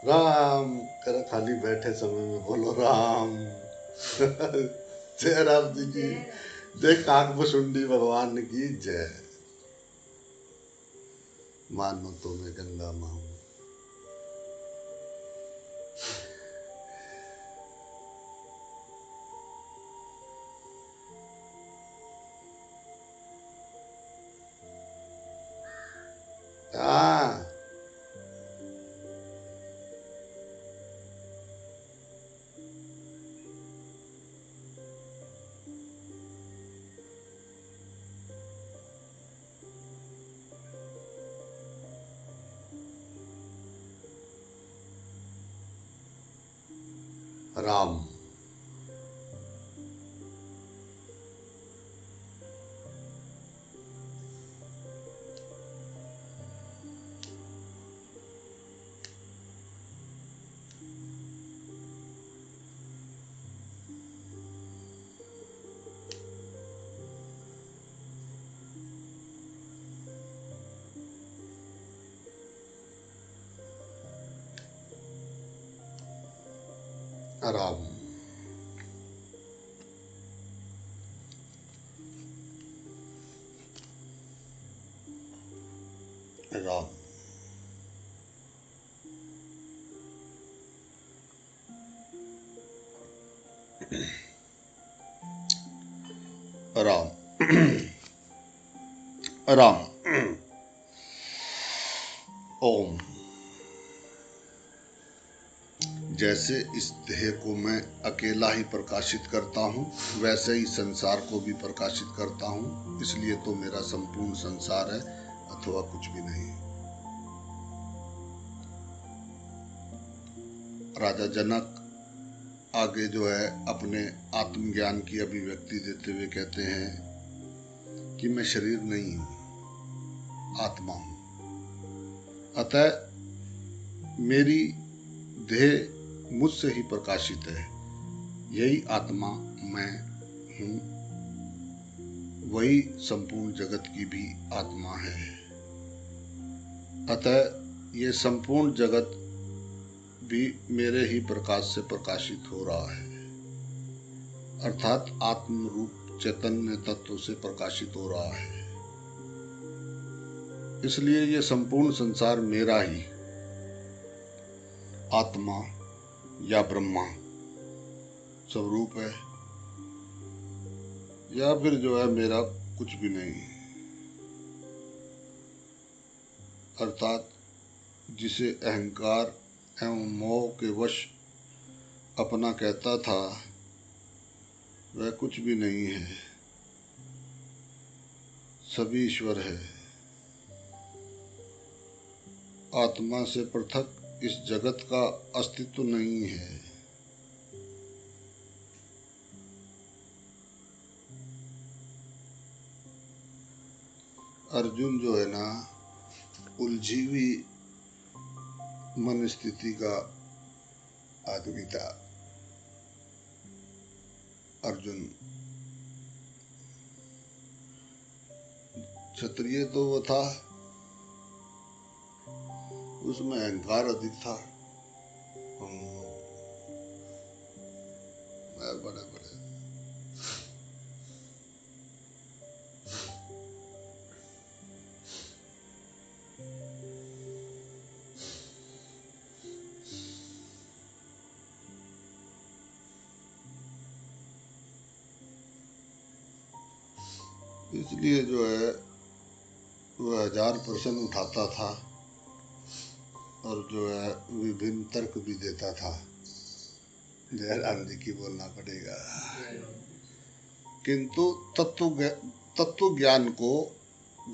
राम कर, खाली बैठे समय में बोलो राम। जय राम जी की जय, काकभुसुंडी भगवान की जय। मानो तो मैं गंगा माँ हूँ। हाँ, राम। राम। राम। राम। राम। ओम। जैसे इस देह को मैं अकेला ही प्रकाशित करता हूँ, वैसे ही संसार को भी प्रकाशित करता हूँ। इसलिए तो मेरा संपूर्ण संसार है अथवा कुछ भी नहीं। राजा जनक आगे जो है अपने आत्मज्ञान की अभिव्यक्ति देते हुए कहते हैं कि मैं शरीर नहीं हूँ, आत्मा हूँ। अतः मेरी देह मुझसे ही प्रकाशित है। यही आत्मा मैं हूँ, वही संपूर्ण जगत की भी आत्मा है। अतः ये संपूर्ण जगत भी मेरे ही प्रकाश से प्रकाशित हो रहा है। अर्थात आत्म रूप चैतन्य तत्व से प्रकाशित हो रहा है। इसलिए यह संपूर्ण संसार मेरा ही आत्मा या ब्रह्मा स्वरूप है, या फिर जो है मेरा कुछ भी नहीं। अर्थात जिसे अहंकार एवं मोह के वश अपना कहता था, वह कुछ भी नहीं है, सभी ईश्वर है। आत्मा से पृथक इस जगत का अस्तित्व नहीं है। अर्जुन जो है ना, उलझी हुई मन स्थिति का आदमी था। अर्जुन क्षत्रिय तो वो था, उसमें अहंकार अधिक था। बड़े बड़े इसलिए जो है वह 1000 प्रश्न उठाता था और जो है विभिन्न तर्क भी देता था। जयराम जी की बोलना पड़ेगा। किंतु तत्व ज्ञान को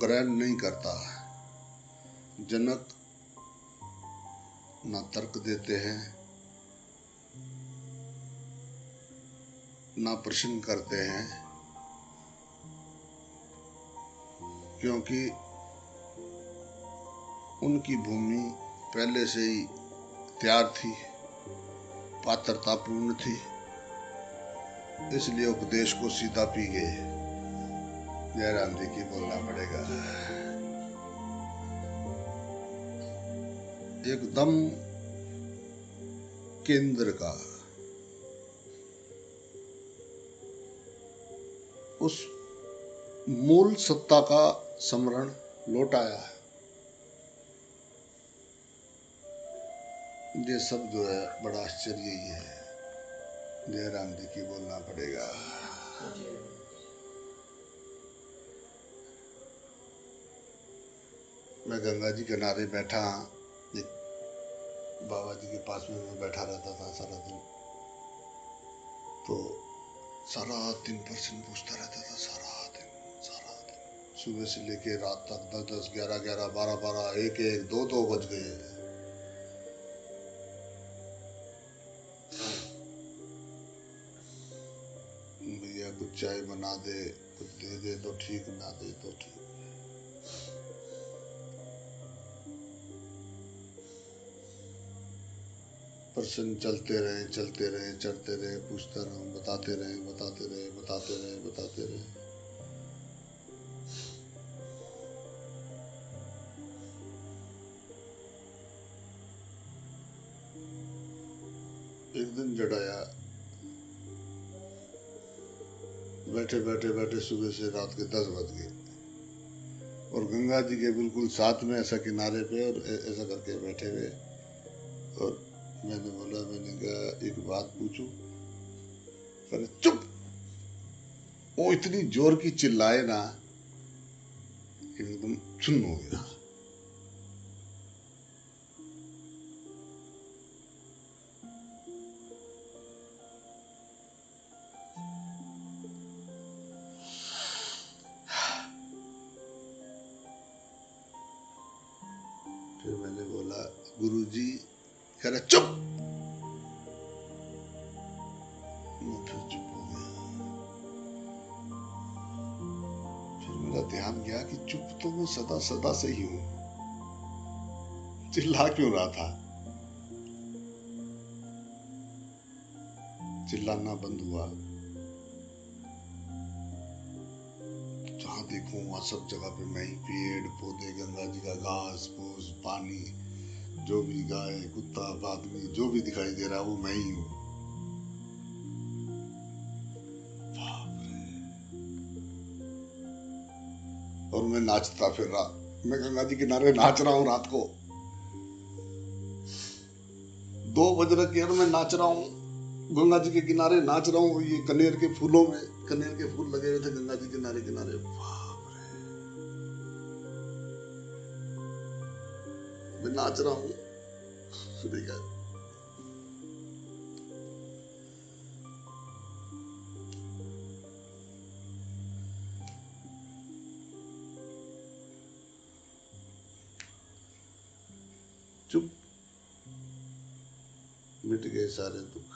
ग्रहण नहीं करता। जनक ना तर्क देते हैं, ना प्रश्न करते हैं, क्योंकि उनकी भूमि पहले से ही तैयार थी, पात्रता पूर्ण थी, इसलिए उपदेश को सीधा पी गए। जयराम जी की बोलना पड़ेगा। एकदम केंद्र का उस मूल सत्ता का स्मरण लौट आया है। ये सब जो है बड़ा आश्चर्य ही है। जयराम जी की बोलना पड़ेगा। मैं गंगा जी के किनारे बैठा, एक बाबा जी के पास में मैं बैठा रहता था सारा दिन। तो सारा दिन प्रश्न पूछता रहता था, सारा दिन सुबह से लेके रात तक 10-10, 11-11, 12-12, 1-1, 2-2 बज गए। भैया कुछ चाय बना दे, कुछ दे दे तो ठीक, ना दे तो ठीक। प्रश्न चलते रहे, चढ़ते रहे, पूछता रहूं, बताते रहे। एक दिन जड़ाया, बैठे सुबह से रात के 10 बज गए और गंगा जी के बिल्कुल साथ में ऐसा किनारे पे और ऐसा करके बैठे हुए। और मैंने कहा एक बात पूछूं? अरे चुप! वो इतनी जोर की चिल्लाए ना, एकदम सुन्न हो गया। फिर मैंने बोला, गुरुजी। कह रहे चुप! मैं फिर चुप हो गया। फिर मेरा ध्यान गया कि चुप तो मैं सदा से ही हूं, चिल्ला क्यों रहा था? चिल्लाना बंद हुआ। जहां देखूं वहां सब जगह पे मैं ही, पेड़ पौधे, गंगा जी का घास फूस, पानी, जो भी गाय कुत्ता आदमी जो भी दिखाई दे रहा है वो मैं ही हूं। में नाचता फिर रहा। मैं गंगा जी किनारे नाच रहा हूँ रात को, 2 बज रखे और मैं नाच रहा हूँ, गंगा जी के किनारे नाच रहा हूँ। ये कनेर के फूलों में, कनेर के फूल लगे हुए थे गंगा जी किनारे किनारे। बाप रे, मैं नाच रहा हूँ। चुप, मिट गए सारे दुख।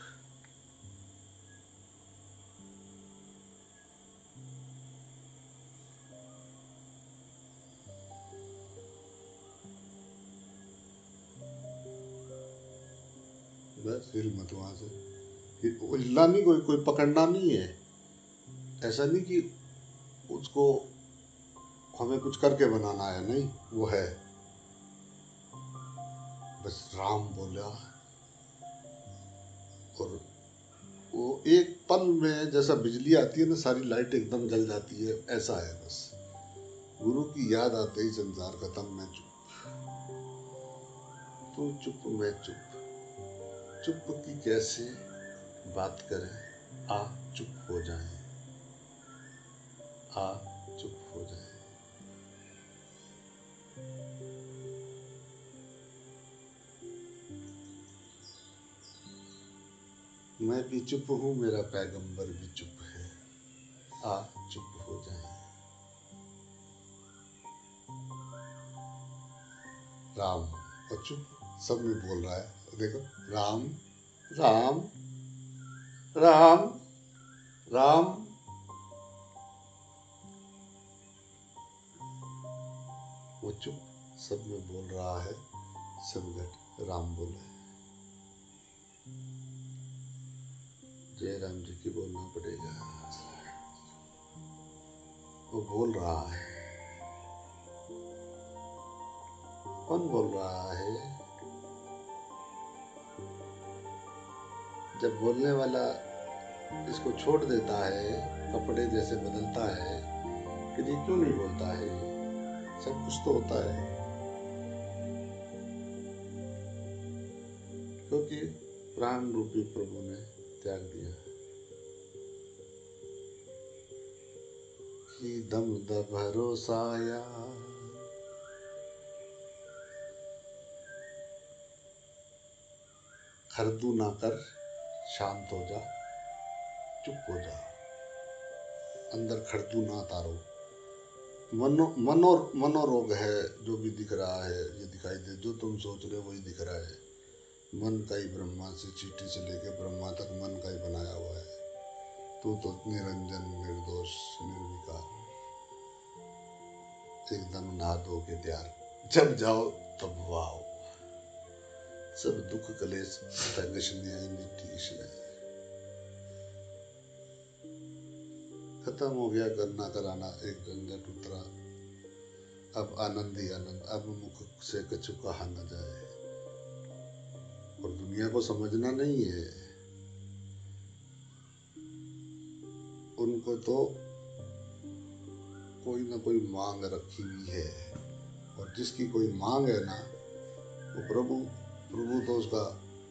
बस हिल मत वहां से, हिलना नहीं, कोई पकड़ना नहीं है। ऐसा नहीं कि उसको हमें कुछ करके बनाना है, नहीं, वो है बस राम बोला। और वो एक पल में जैसा बिजली आती है ना, सारी लाइट एकदम जल जाती है, ऐसा है बस। गुरु की याद आते ही संसार खत्म। मैं चुप, तू चुप, मैं चुप। चुप की कैसे बात करें, आ चुप हो जाए, आ चुप हो जाए। मैं भी चुप हूं, मेरा पैगंबर भी चुप है, आ चुप हो जाए। राम और चुप सब में बोल रहा है, देखो, राम राम राम राम। वो चुप सब में बोल रहा है, सब घट राम बोले। जय राम जी की बोलना पड़ेगा। वो बोल रहा है, कौन बोल रहा है? जब बोलने वाला इसको छोड़ देता है, कपड़े जैसे बदलता है, कि ये क्यों नहीं बोलता है? सब कुछ तो होता है, क्योंकि प्राण रूपी प्रभु ने त्याग दिया। कि दम द भरोसा यार, खरदू ना कर, शांत हो जा, चुप हो जा, अंदर खरदू ना तारो। मनोरोग है जो भी दिख रहा है, ये दिखाई दे, जो तुम सोच रहे हो वही दिख रहा है। मन का ही ब्रह्मा से, चींटी से लेके ब्रह्मा तक मन का ही बनाया हुआ है। तू तो निरंजन, निर्दोष, निर्विकार, एकदम नहा धो के तैयार, जब जाओ तब वाओ। सब दुख कलेश मिट्टी खत्म हो गया, करना कराना एक झंझट उतरा। अब आनंद ही आनंद, अब मुख से कछु कहा न जाए। और दुनिया को समझना नहीं है, उनको तो कोई ना कोई मांग रखी हुई है, और जिसकी कोई मांग है ना, वो प्रभु तो उसका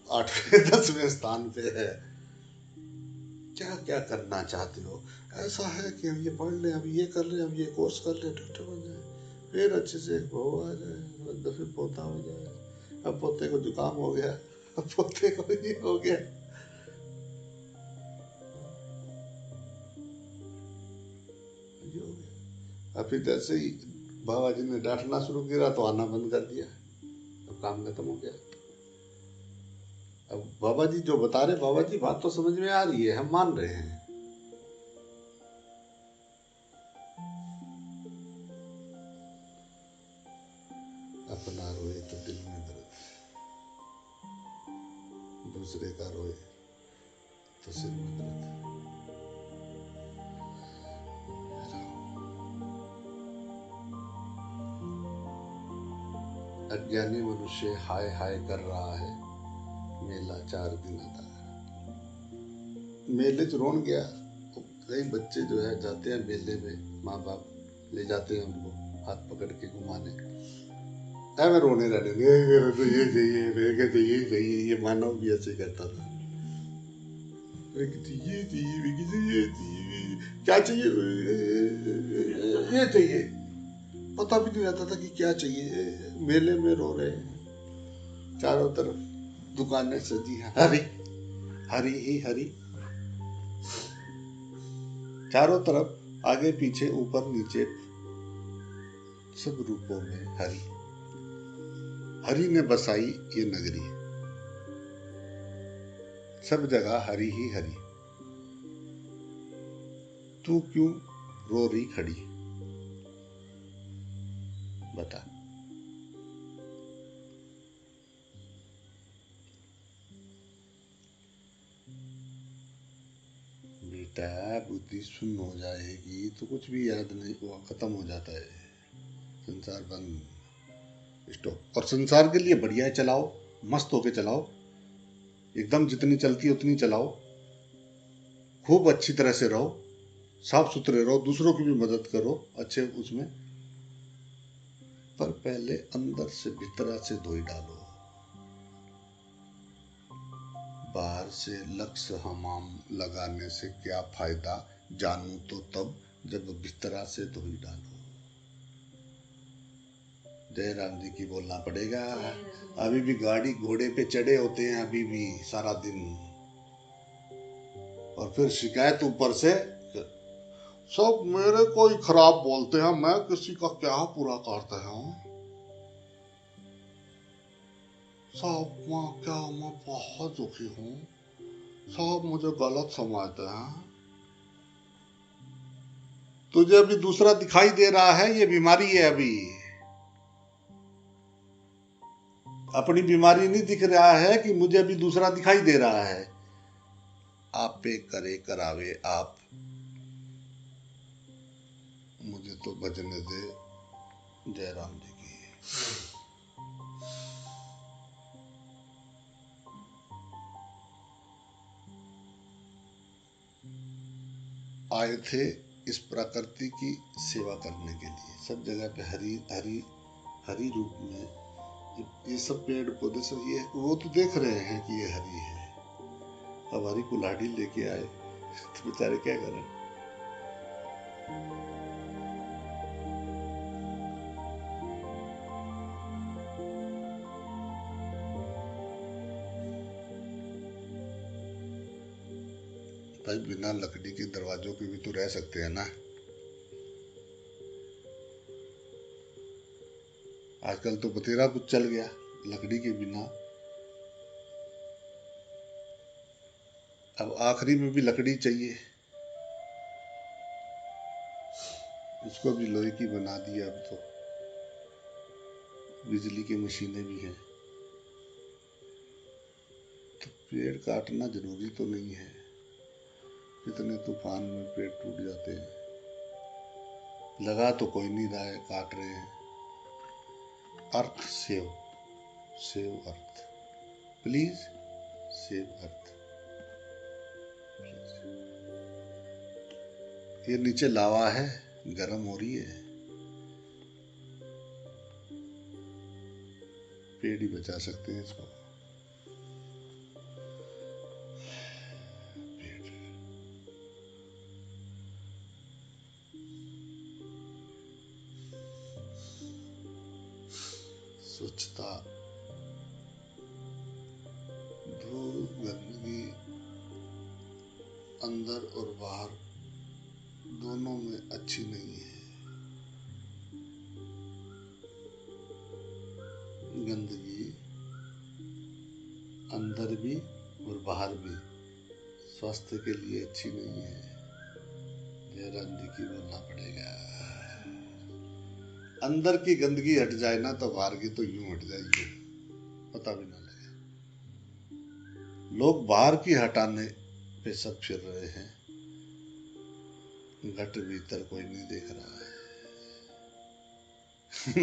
8वें 10वें स्थान पे है। क्या क्या करना चाहते हो? ऐसा है कि हम ये पढ़ लें, हम ये कर लें, हम ये कोर्स कर लें, डॉक्टर बन जाए, फिर अच्छे से एक बहू आ जाए, फिर पोता हो जाए। अब पोते को जुकाम हो गया, अब पोते को ये हो गया। अब फिर जैसे ही बाबा जी ने डांटना शुरू किया तो आना बंद कर दिया, अब काम खत्म हो गया। अब बाबा जी जो बता रहे, बाबा जी बात तो समझ में आ रही है, हम मान रहे हैं। अपना रोए तो दिल में दर्द, दूसरे का रोए तो सिर में दर्द। अज्ञानी मनुष्य हाय हाय कर रहा है, मेला 4 दिन आता है। मेले च रोन गया। कई बच्चे जो है जाते हैं मेले में, माँ बाप ले जाते हैं उनको, हाथ पकड़ के घुमाने, मैं रोने रहने मेरे तो ये चाहिए, मेरे तो ये चाहिए। ये मानव भी ऐसे करता था, ये चाहिए, क्या चाहिए, ये चाहिए। पता भी नहीं रहता था कि क्या चाहिए। मेले में रो रहे हैं, चारों तरफ दुकानें सजी हैं, हरी हरी ही हरी, चारों तरफ आगे पीछे ऊपर नीचे सब रूपों में हरी। हरि ने बसाई ये नगरी, सब जगह हरी ही हरी। तू क्यों रो रही खड़ी, बता। बेटा बुद्धि शून्य हो जाएगी तो कुछ भी याद नहीं, वो खत्म हो जाता है, संसार बंद, स्टॉप। और संसार के लिए बढ़िया है, चलाओ, मस्त होके चलाओ, एकदम जितनी चलती है उतनी चलाओ, खूब अच्छी तरह से रहो, साफ सुथरे रहो, दूसरों की भी मदद करो अच्छे उसमें, पर पहले अंदर से भीतर से धोई डालो। बाहर से लक्ष्य हमाम लगाने से क्या फायदा, जानू तो तब जब भीतरा से धोई डालो। जय राम जी की बोलना पड़ेगा। अभी भी गाड़ी घोड़े पे चढ़े होते हैं, अभी भी सारा दिन, और फिर शिकायत ऊपर से, सब मेरे को ही खराब बोलते हैं, मैं किसी का क्या पूरा करते हैं, सब मैं बहुत दुखी हूँ, सब मुझे गलत समझते हैं। तुझे अभी दूसरा दिखाई दे रहा है, ये बीमारी है, अभी अपनी बीमारी नहीं दिख रहा है कि मुझे अभी दूसरा दिखाई दे रहा है। आप पे करे करावे आप, मुझे तो बचने दे। जय राम जी की। आए थे इस प्रकृति की सेवा करने के लिए, सब जगह पे हरी हरी हरी रूप में ये सब पेड़ पौधे सब, ये वो तो देख रहे हैं कि ये हरी है। अब हरी कुल्हाड़ी लेके आए तो बेचारे क्या करें। भाई बिना लकड़ी के दरवाजों के भी तो रह सकते हैं ना। आजकल तो बतेरा कुछ चल गया, लकड़ी के बिना। अब आखिरी में भी लकड़ी चाहिए, उसको भी लोहे की बना दी। अब तो बिजली की मशीनें भी हैं, तो पेड़ काटना जरूरी तो नहीं है। कितने तूफान में पेड़ टूट जाते हैं, लगा तो कोई नहीं रहा है, काट रहे हैं। Earth save, save earth, please save earth. ये नीचे लावा है, गर्म हो रही है, पेड़ ही बचा सकते हैं इसको। स्वच्छता, धूल गंदगी अंदर और बाहर दोनों में अच्छी नहीं है। गंदगी अंदर भी और बाहर भी स्वास्थ्य के लिए अच्छी नहीं है। जयराम जी की बोलना पड़ेगा। अंदर की गंदगी हट जाए ना तो बाहर की तो यूं हट जाएगी, पता भी ना लगे। लोग बाहर की हटाने पे सब फिर रहे हैं, घट भीतर कोई नहीं देख रहा है।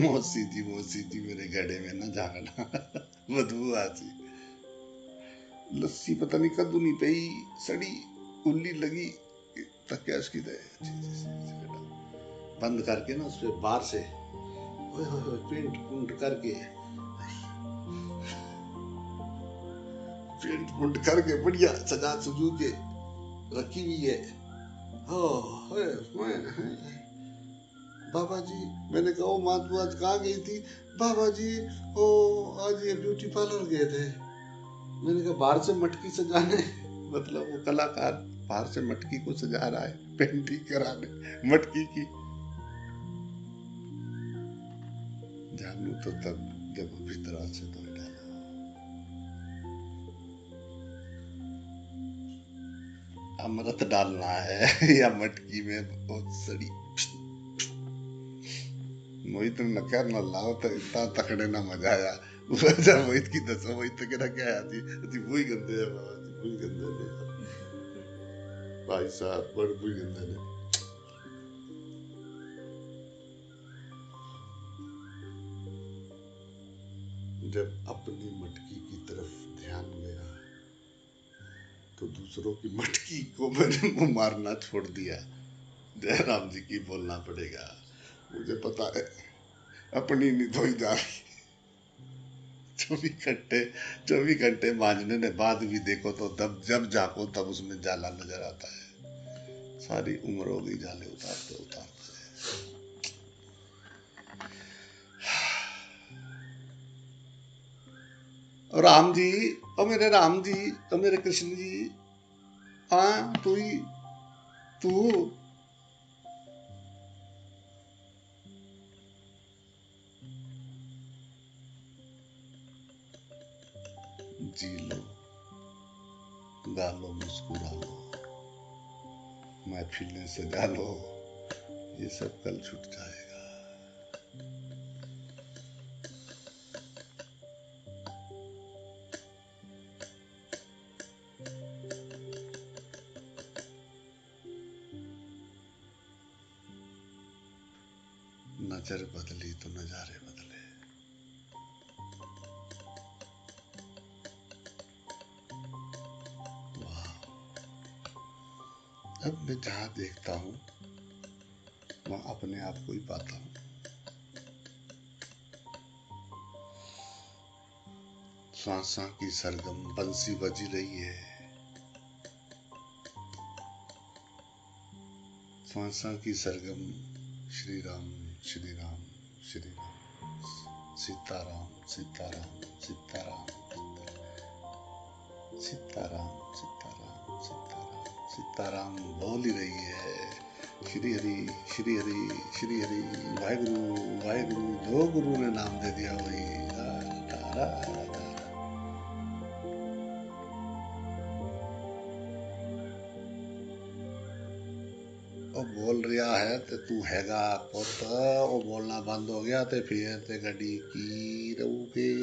मौसी जी मेरे गड्ढे में ना झाड़ना, बदबू आती। लस्सी पता नहीं कद्दू नहीं पई, सड़ी उल्ली लगी, तकिया उसकी बंद करके ना उस पर बाहर से पेंट पुंट करके बढ़िया सजा सुजू के रखी हुई है। बाबा जी, मैंने कहा ओ माँ तू आज कहाँ गई थी? बाबा जी ओ आज ये ब्यूटी पार्लर गए थे। मैंने कहा बाहर से मटकी सजाने, मतलब वो कलाकार बाहर से मटकी को सजा रहा है, पेंटिंग कराने मटकी की। जानू तो तब जब भीतर से तो डाला अमृत डालना है या मटकी में बहुत सड़ी मोहित ने क्या न लाओ तो इतना तकड़े ना मजा आया। जब मोहित की दसो मोहित तो कहना क्या आती वही गंदे है बाबा जी, वही गंदे ने भाई साहब, बड़ वही गंदे ने। जब अपनी मटकी की तरफ ध्यान गया तो दूसरों की मटकी को मैंने मुंह मारना छोड़ दिया। जयराम जी की बोलना पड़ेगा, मुझे पता है अपनी नहीं धोई जा रही। 24 घंटे मांजने ने बाद भी देखो तो तब जब झांको तब उसमें जाला नजर आता है। सारी उम्र हो गई जाले उतारते उतारते। और राम जी, ओ मेरे राम जी, ओ मेरे कृष्ण जी, हाँ तू ही तू जी लो, गा लो, मुस्कुरा लो, महफिलें सजा लो, ये सब कल छूट जाएगा। नजर बदली तो नजारे बदले। वाह, अब मैं जहां देखता हूं वहां अपने आप को ही पाता हूं। सांसा की सरगम बंसी बजी रही है, सांसा की सरगम श्री राम श्री राम श्री राम, सीताराम सीताराम सीताराम सीताराम सीताराम सीताराम सीताराम बोल ही रही है। श्री हरि श्री हरि श्री हरि, वाहेगुरु वाहेगुरु, जो गुरु ने नाम दे दिया वही। वो बोल रहा है तो तू हैगा पुत, वो बोलना बंद हो गया तो फिर ते गड्डी की रहू फिर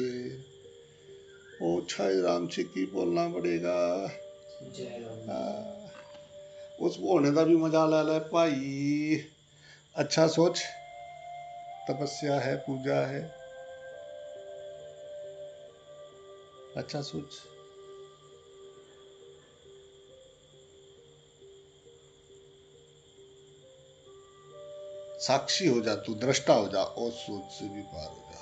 ओ छाई राम जी की बोलना पड़ेगा। उस होने का भी मजा ले ले भाई। अच्छा सोच, तपस्या है, पूजा है, अच्छा सोच। साक्षी हो जा, तू दृष्टा हो जा और सोच से भी पार हो जा।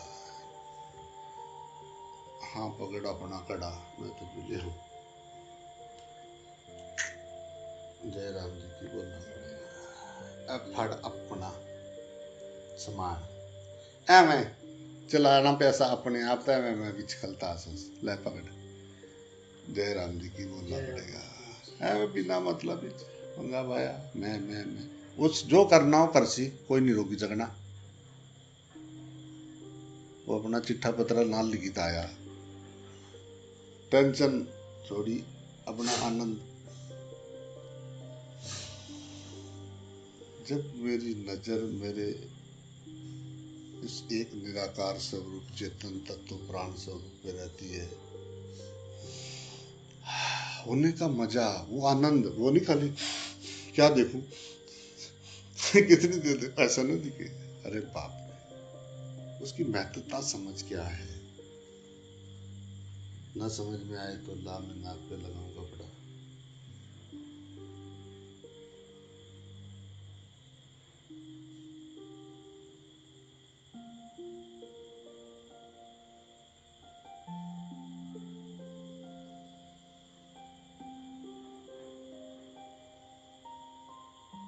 हाँ पकड़ अपना कड़ा, मैं तो तुझे हूं। जय राम जी की बोलना पड़ेगा। अब फड़ अपना समान एवं चलाना पैसा अपने आप तो एवं मैं बिच खलता ले पकड़। जय राम जी की बोलना पड़ेगा। एवं बिना मतलब मंगा भाया मैं उस जो करना हो कर सी, कोई नहीं रोकी सकना। वो अपना चिट्ठा पत्र नाल लिखित आया, टेंशन छोड़ी, अपना आनंद। जब मेरी नजर मेरे इस एक निराकार स्वरूप चेतन तत्व प्राण स्वरूप पे रहती है, होने का मजा, वो आनंद, वो नहीं खाली क्या देखूं कितनी देर ऐसा नहीं दिखे। अरे बाप रे, उसकी महत्वता समझ क्या है। ना समझ में आए तो ला मैं नाक पे लगाऊं कपड़ा।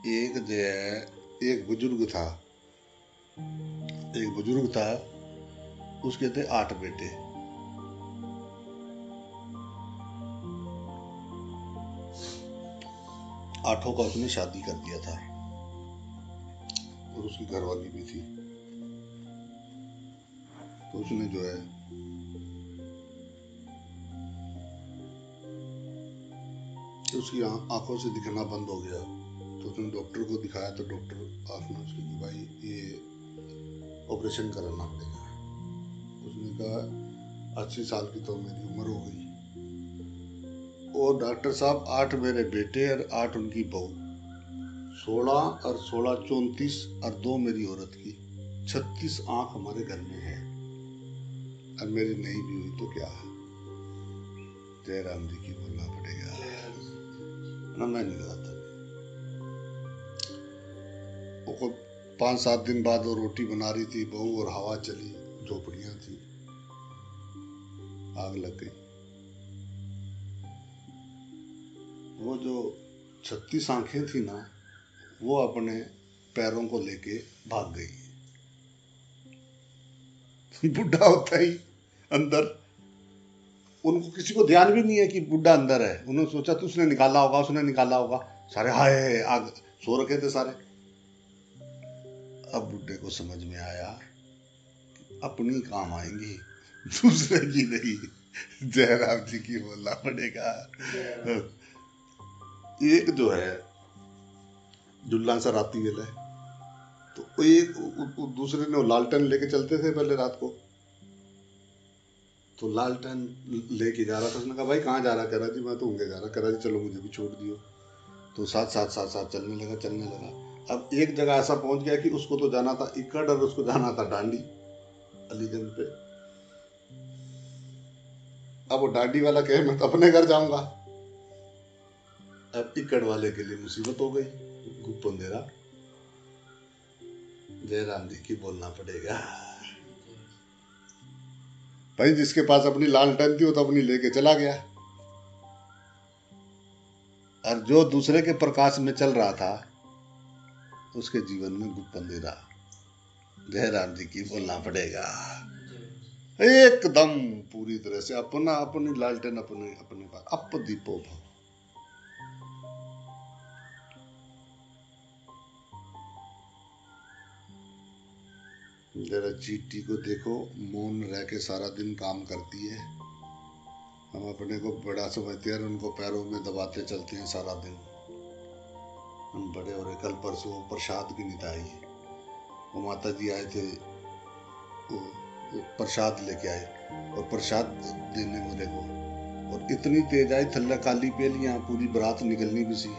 एक जो है, एक बुजुर्ग था, उसके थे 8 बेटे। आठों का उसने शादी कर दिया था और उसकी घरवाली भी थी। तो उसने जो है उसकी आंखों से दिखना बंद हो गया। तो उसने डॉक्टर को दिखाया तो डॉक्टर आपने उसकी कि भाई ये ऑपरेशन कराना पड़ेगा। उसने कहा 80 साल की तो मेरी उम्र हो गई और डॉक्टर साहब 8 मेरे बेटे और 8 उनकी बहू, 16 और 16 34 और 2 मेरी औरत की, 36 आंख हमारे घर में है और मेरी नहीं भी हुई तो क्या है। जयराम जी की बोलना पड़ेगा ना, मैं नहीं कराता। वो 5-7 दिन बाद वो रोटी बना रही थी बहू और हवा चली, झोपड़ियां थी, आग लग गई। वो जो 36 आंखें थी ना, वो अपने पैरों को लेके भाग गई। बुढ़ा होता ही अंदर, उनको किसी को ध्यान भी नहीं है कि बुढ़ा अंदर है। उन्होंने सोचा तो उसने निकाला होगा। सारे हाय आग, सो रखे थे सारे। अब बुढ़े को समझ में आया अपनी काम आएंगी, दूसरे की नहीं। जयराम जी की बोलना पड़ेगा। एक जो है जुल्ला सा राती वेला है, तो एक दूसरे ने लालटेन लेके चलते थे पहले रात को। तो लालटेन लेके जा रहा था, उसने कहा भाई कहाँ जा रहा? कह रहा जी मैं तो होंगे जा रहा। कह रहा जी चलो मुझे भी छोड़ दियो। तो साथ चलने लगा। अब एक जगह ऐसा पहुंच गया कि उसको तो जाना था इकड़ और उसको जाना था डांडी, अलीगंज पे। अब वो डांडी वाला कहे मैं तो अपने घर जाऊंगा। अब इकड़ वाले के लिए मुसीबत हो गई, गुप्प अंधेरा। जयराम जी की बोलना पड़ेगा भाई, जिसके पास अपनी लालटेन थी वो तो अपनी लेके चला गया, और जो दूसरे के प्रकाश में चल रहा था उसके जीवन में गुप्प अंधेरा। जयराम जी की बोलना पड़ेगा एकदम पूरी तरह से अपनी लालटेन अपने पास, अप दीपो भव। जरा चींटी को देखो, मौन रह के सारा दिन काम करती है। हम अपने को बड़ा समझते हैं, उनको पैरों में दबाते चलते हैं सारा दिन। हम बड़े हो रहे। कल परसों प्रसाद की निताई, वो माता जी आए थे, वो प्रसाद लेके आए और प्रसाद देने मेरे को, और इतनी तेज आई थल्ला काली पेलियां, पूरी बारात निकलनी भी सी।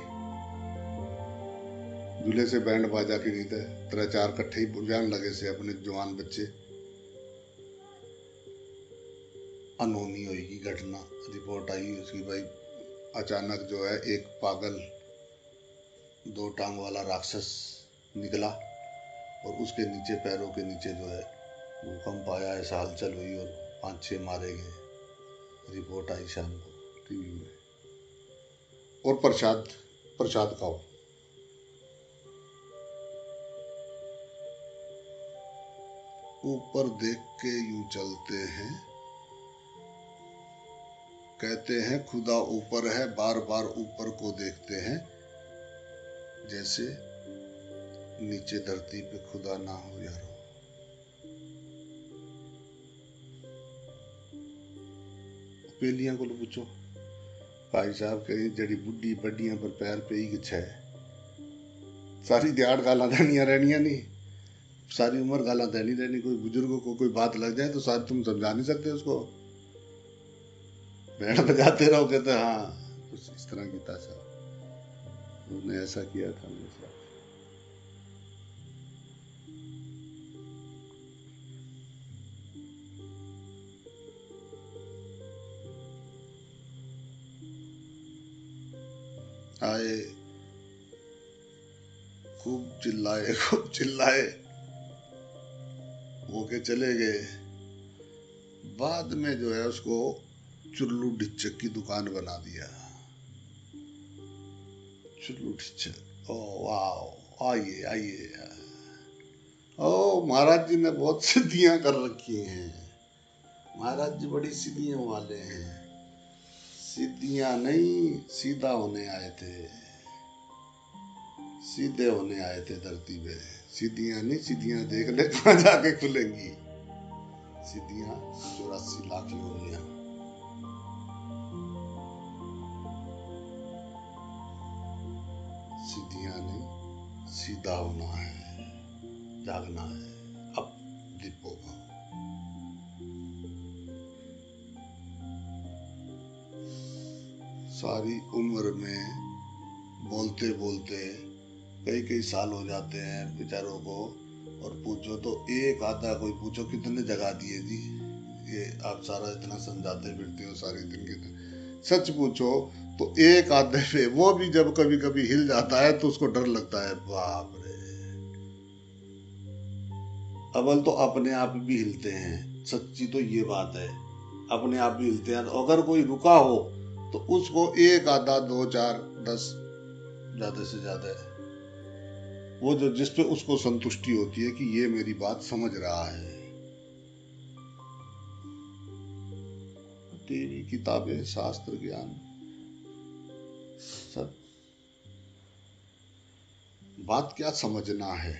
दूल्हे से बैंड बाजा की रीत है, 3-4 कट्ठे ही बुझान लगे से अपने जवान बच्चे। अनहोनी होगी घटना, रिपोर्ट आई उसकी भाई अचानक जो है एक पागल 2 टांग वाला राक्षस निकला और उसके नीचे पैरों के नीचे जो है भूकंप आया, ऐसा हलचल हुई और 5-6 मारे गए। रिपोर्ट आई शाम को टीवी में। और प्रसाद खाओ। ऊपर देख के यूं चलते हैं, कहते हैं खुदा ऊपर है, बार बार ऊपर को देखते हैं, जैसे नीचे धरती पे खुदा ना हो यारो। पेलियां को पूछो, भाई साहब कहीं जड़ी बुढ़ी बड्डियां पर पैर पे ही किछ है। सारी दिहाड़ गाला देनिया रहनिया नहीं, सारी उम्र गाला देनी रहनी। कोई बुजुर्गों को कोई बात लग जाए तो शायद तुम समझा नहीं सकते उसको, बैंड बजाते रहो, कहते हाँ कुछ इस तरह की था साहब, उन्होंने ऐसा किया था मेरे साथ। आए खूब चिल्लाए वो के चले गए। बाद में जो है उसको चुल्लू ढिच्चक की दुकान बना दिया। चुल्लू ढिच्चक ओ वाह, आइए आइए। ओ महाराज जी ने बहुत सिद्धियां कर रखी हैं। महाराज जी बड़ी सिद्धियों वाले हैं। सिद्धियां नहीं, सीधा होने आए थे, सीधे होने आए थे धरती पे। सीधियां नहीं, सीधियां देख ले कहां जाके खुलेंगी। सीधियां 84 लाख योनियां। सीधियां नहीं, सीधा होना है, जागना है। अब दीपोगा। सारी उम्र में बोलते बोलते कई कई साल हो जाते हैं बेचारों को, और पूछो तो एक आधा, कोई पूछो कितने जगा दिए जी, ये आप सारा इतना समझाते फिरते हो सारे दिन के, सच पूछो तो एक आधे पे, वो भी जब कभी कभी हिल जाता है तो उसको डर लगता है, बाप रे। अव्वल तो अपने आप भी हिलते हैं, सच्ची तो ये बात है, अपने आप भी हिलते हैं। अगर कोई रुका हो तो उसको एक आधा, 2 4 10 ज्यादा से ज्यादा है वो, जो जिसपे उसको संतुष्टि होती है कि ये मेरी बात समझ रहा है। टीवी, किताबें, शास्त्र ज्ञान सब, बात क्या समझना है,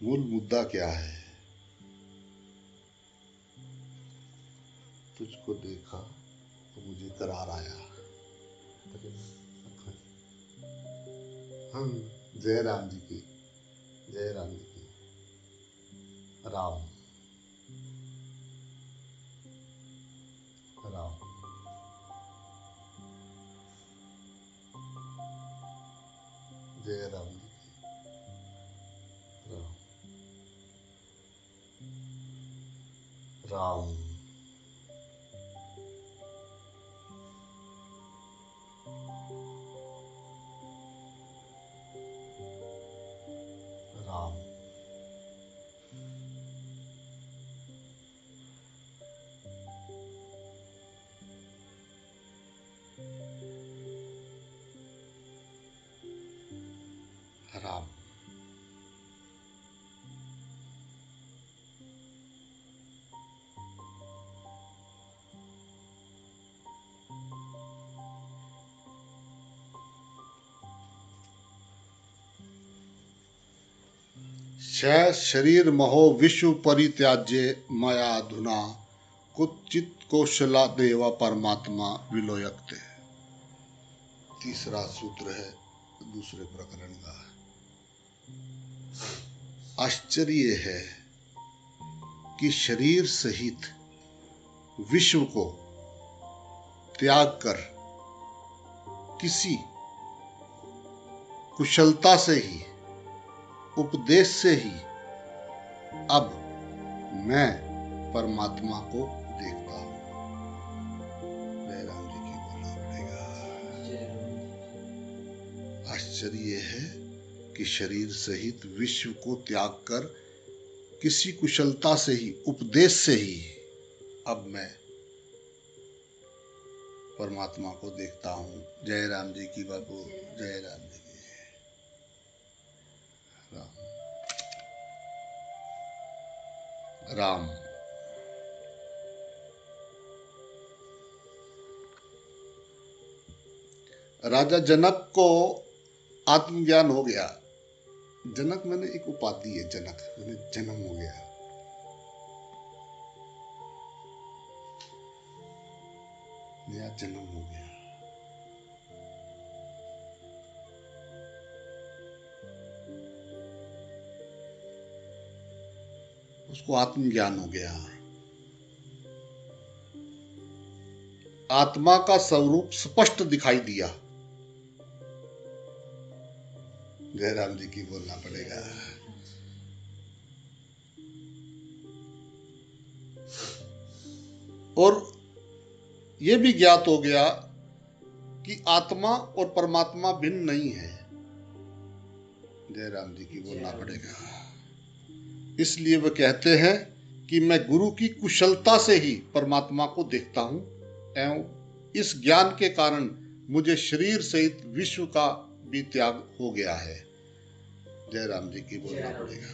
मूल मुद्दा क्या है। तुझको देखा तो मुझे करार आया। जय राम जी की, जय राम जी की। राम राम। जय राम जी की। राम राम। राम राम। शरीर महो विश्व परित्याज्य मया धुना कुचित कौशला देवा परमात्मा विलोयक्ते। तीसरा सूत्र है दूसरे प्रकरण का। आश्चर्य है कि शरीर सहित विश्व को त्याग कर किसी कुशलता से ही, उपदेश से ही अब मैं परमात्मा को देखता हूं। जय राम जी की बोलना पड़ेगा। आश्चर्य है कि शरीर सहित विश्व को त्याग कर किसी कुशलता से ही, उपदेश से ही अब मैं परमात्मा को देखता हूं। जय राम जी की बाबू, जय राम जी की। राम राम। राजा जनक को आत्मज्ञान हो गया। जनक मैंने एक उपाधि है, जनक मैंने जन्म हो गया। नया जन्म हो गया। उसको आत्मज्ञान हो गया। आत्मा का स्वरूप स्पष्ट दिखाई दिया। जयराम जी की बोलना पड़ेगा। और यह भी ज्ञात हो गया कि आत्मा और परमात्मा भिन्न नहीं है। जयराम जी की बोलना पड़ेगा। इसलिए वह कहते हैं कि मैं गुरु की कुशलता से ही परमात्मा को देखता हूं एवं इस ज्ञान के कारण मुझे शरीर सहित विश्व का भी त्याग हो गया है। जय राम जी की बोलना पड़ेगा।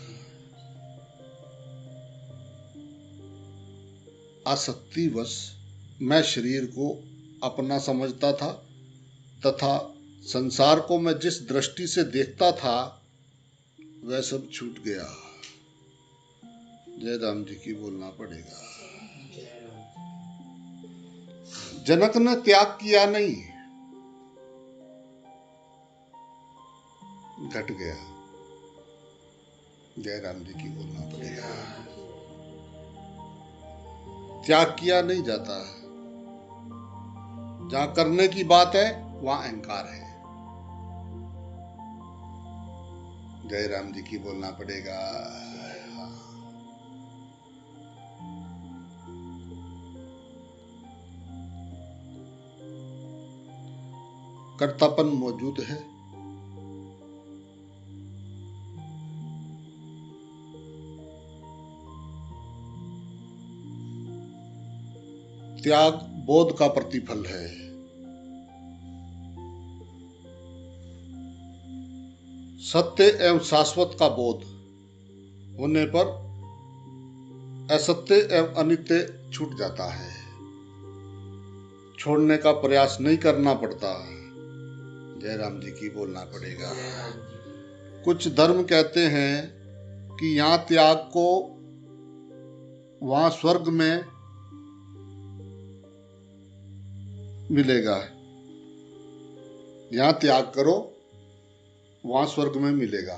आसक्तिवश मैं शरीर को अपना समझता था तथा संसार को मैं जिस दृष्टि से देखता था वह सब छूट गया। जय राम जी की बोलना पड़ेगा। जनक ने त्याग किया नहीं, घट गया। जय राम जी की बोलना पड़ेगा। त्याग किया नहीं जाता। जहां करने की बात है वहां अहंकार है। जय राम जी की बोलना पड़ेगा। कर्तापन मौजूद है, त्याग बोध का प्रतिफल है। सत्य एवं शाश्वत का बोध होने पर असत्य एवं अनित्य छूट जाता है। छोड़ने का प्रयास नहीं करना पड़ता। जय राम जी की बोलना पड़ेगा। कुछ धर्म कहते हैं कि यहाँ त्याग को वहां स्वर्ग में मिलेगा। यहाँ त्याग करो वहां स्वर्ग में मिलेगा।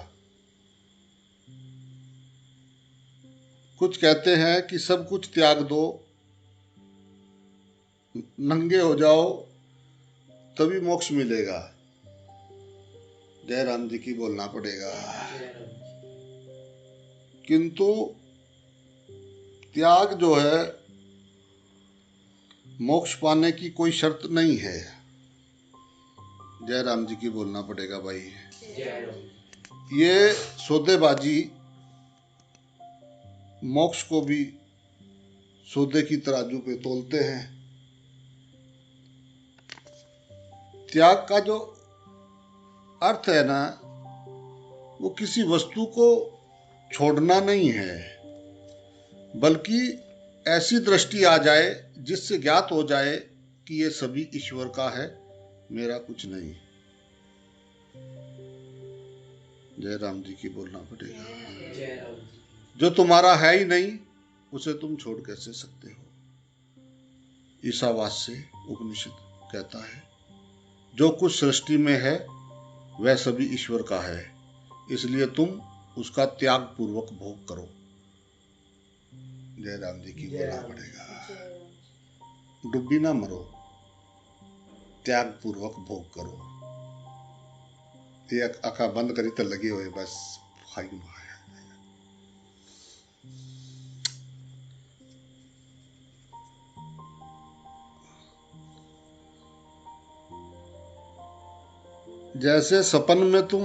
कुछ कहते हैं कि सब कुछ त्याग दो, नंगे हो जाओ तभी मोक्ष मिलेगा। जय राम जी की बोलना पड़ेगा। किंतु त्याग जो है मोक्ष पाने की कोई शर्त नहीं है। जय राम जी की बोलना पड़ेगा भाई। ये सौदेबाजी मोक्ष को भी सौदे की तराजू पे तोलते हैं। त्याग का जो अर्थ है ना, वो किसी वस्तु को छोड़ना नहीं है, बल्कि ऐसी दृष्टि आ जाए जिससे ज्ञात हो जाए कि ये सभी ईश्वर का है, मेरा कुछ नहीं। जय राम जी की बोलना पड़ेगा। जो तुम्हारा है ही नहीं उसे तुम छोड़ कैसे सकते हो। ईसावास्य उपनिषद कहता है जो कुछ सृष्टि में है वह सभी ईश्वर का है, इसलिए तुम उसका त्याग पूर्वक भोग करो। जय राम जी की बोलना पड़ेगा। डुब्बी ना मरो, त्याग पूर्वक भोग करो। ये आंखा बंद करी तो लगे हुए बस खाई माया। जैसे सपन में तुम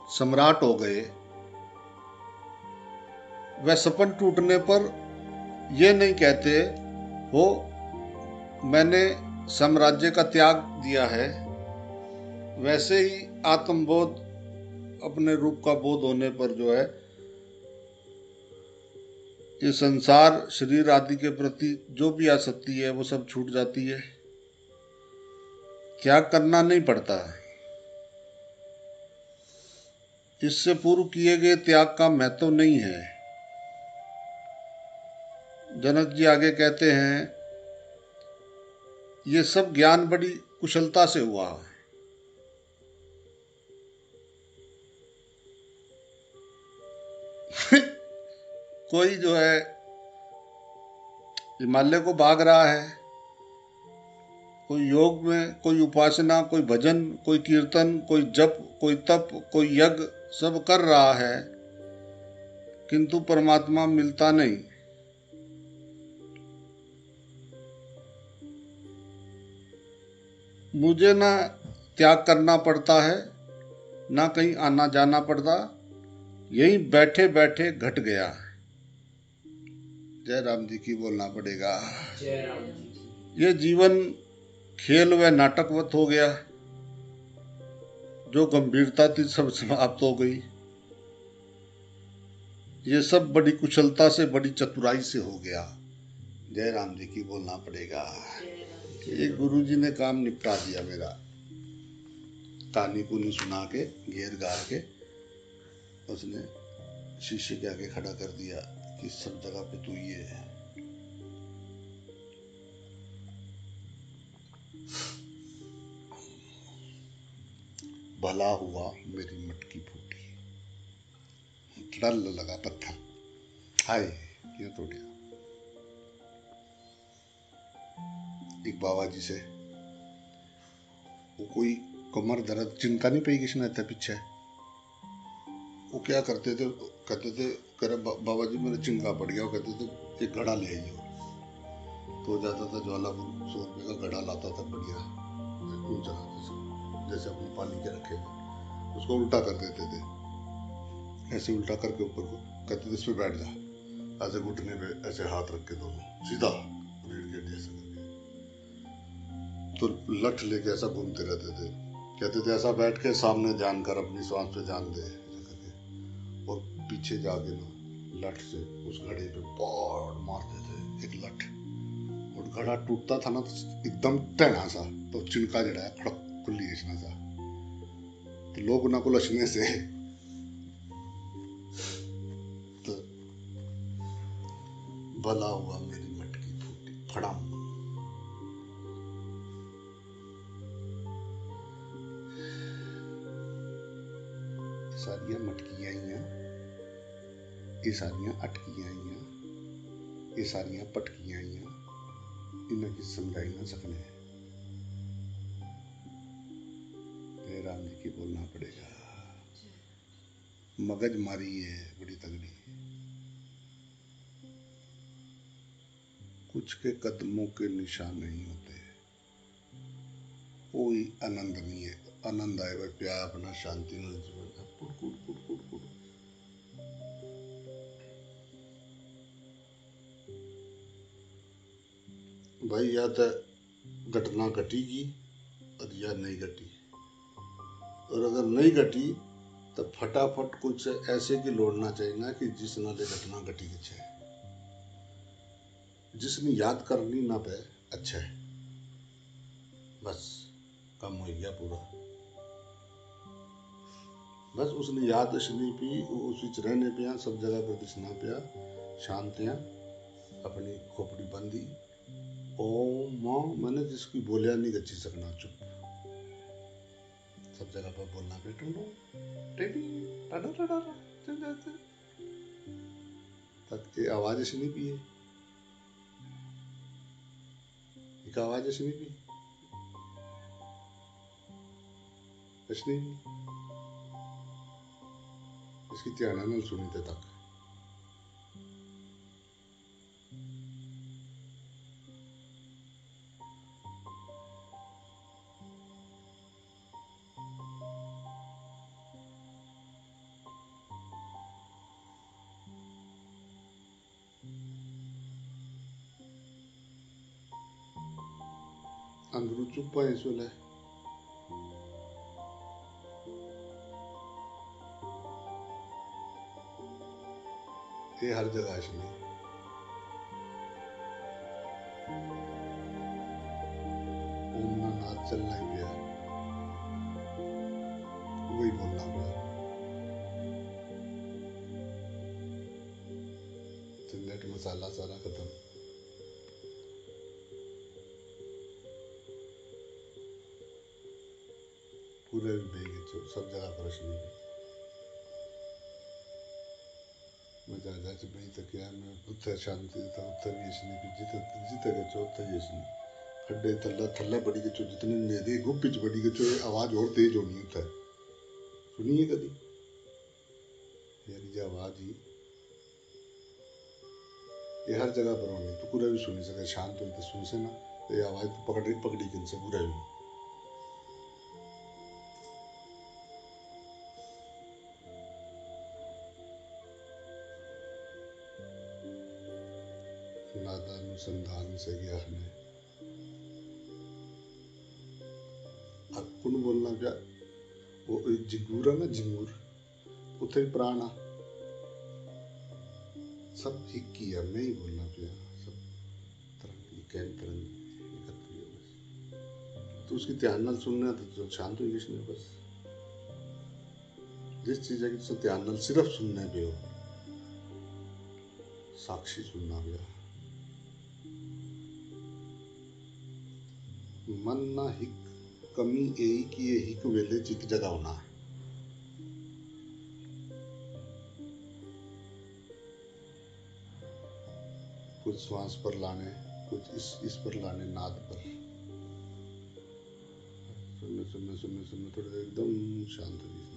सम्राट हो गए, वह सपन टूटने पर यह नहीं कहते हो मैंने साम्राज्य का त्याग दिया है। वैसे ही आत्मबोध अपने रूप का बोध होने पर जो है ये संसार शरीर आदि के प्रति जो भी आसक्ति है वो सब छूट जाती है। त्याग करना नहीं पड़ता है। इससे पूर्व किए गए त्याग का महत्व नहीं है। जनक जी आगे कहते हैं ये सब ज्ञान बड़ी कुशलता से हुआ। कोई जो है हिमालय को भाग रहा है, कोई योग में, कोई उपासना, कोई भजन, कोई कीर्तन, कोई जप, कोई तप, कोई यज्ञ सब कर रहा है, किंतु परमात्मा मिलता नहीं। मुझे ना त्याग करना पड़ता है, ना कहीं आना जाना पड़ता, यहीं बैठे बैठे घट गया। जय राम जी की बोलना पड़ेगा। जय राम जी। ये जीवन खेल व नाटकवत हो गया, जो गंभीरता थी सब समाप्त हो गई। ये सब बड़ी कुशलता से, बड़ी चतुराई से हो गया। जय राम जी की बोलना पड़ेगा। एक गुरुजी ने काम निपटा दिया मेरा, कहानी कुनी सुना के, घेर गार के उसने शीशे के आगे खड़ा कर दिया कि सब जगह पे तू ये है। भला हुआ मेरी मटकी फूटी, डर लगा पत्थर, हाय क्यों टूट गया। एक बाबा जी से वो कोई कमर दर्द, चिंता नहीं पई किसने था पीछे, वो क्या करते थे, कहते थे करे बाबा जी मेरा चिंगा पड़ गया, वो कहते थे एक घड़ा ले आइए। तो जाता था ज्वालापुर, 100 रुपये का घड़ा लाता था, बढ़िया ऊंचा जैसे अपने पानी के रखे थे, उसको उल्टा कर देते थे, ऐसे उल्टा करके ऊपर को, कहते थे इस पे बैठ जा, ऐसे घुटने पे ऐसे हाथ रख के दोनों सीधा रीढ़ के ऐसे करके, तो लठ लेके ऐसा घूमते रहते थे। कहते थे ऐसा बैठ के सामने ध्यान कर, अपनी सांस पे ध्यान दे, और पीछे जाके ना लठ से उस घड़े पे पौड़ मारते थे एक लठ, और घड़ा टूटता था ना तो एकदम टेढ़ा सा, तो चिनका जड़ा है खड़क खुली इसना सा, तो लोग ना को लसने से तो भला हुआ मेरी मटकी फूटी, फड़ाम। सारियां मटकियां आइयां, ये सारियां अटकियां आइयां, ये सारियां पटकियां आइयां, इन्हें की समझाई ना सकने। जय राम जी की बोलना पड़ेगा। मगज मारी है बड़ी तगड़ी, कुछ के कदमों के निशान नहीं होते, कोई आनंद नहीं है, आनंद आए वह प्यार अपना शांति में जीवन कुड़ कुड़ कुड़ कुड़ कुड़। भाई या तो घटना घटेगी और या नहीं घटी, और अगर नहीं घटी तो फटाफट कुछ ऐसे की लौटना चाहिए ना कि जिस नाले घटना घटी कुछ है, जिसने याद करनी ना पे अच्छा है, बस कम हो गया पूरा। बस उसने याद नहीं पी, उसी रहने पे सब जगह पर दिसना पिया, शांतियां अपनी खोपड़ी बंदी, ओम माँ मैंने जिसकी बोलिया नहीं गच्ची सकना, चुप सब जगह पर बोलना पे टूनो तक ये आवाज ऐसी नहीं पी है, एक आवाज ऐसी नहीं पी, ऐसी नहीं पी, इसकी ध्यान न सुनी थे तक। अंदरू चुप है इसो ले, ये हर जगह इसमें ओम ना नाच चलना ही गया, वही बोलना पड़ा, चिल्लट मसाला सारा खत्म। पूरे भी बेगे चो सब जगह प्रश्न है, मजा आ जाए भाई तो क्या मैं उत्तर शांति था, उत्तर भी इसने भी जीते जीते के चो उत्तर ये इसने खड्डे थल्ला थल्ला बड़ी के चो, जितने नेदे गुप्पिच बड़ी के चो, आवाज और तेज होनी होता है, सुनिए कभी यारी आवाज ही ये हर जगह पर होनी, तो पूरा भी सुनी सके, शांत हो तो सुन से ना, तो ये आवाज तो पकड़ी पकड़ी किन से पूरा भी नादानुसंधान से ज्ञान है, कुण बोलना क्या वो जिगूर है ना, जिगूर उथे भी प्राण आ सब एक ही है, मैं ही बोलना पिया सब तरंग कैन तरंग एकत्र है बस। तो उसकी ध्यान नाल सुनना तो शांत हो किसने बस। जिस चीज की तुम ध्यान नाल सिर्फ सुनने पे हो, साक्षी सुनना पिया। मन ना हिक कमी यही कि ये हिक वेले चित जगह होना। कुछ श्वास पर लाने, कुछ इस पर लाने, नाद पर सुनने सुनने सुनने सुनने थोड़े एकदम शांत हो जाना।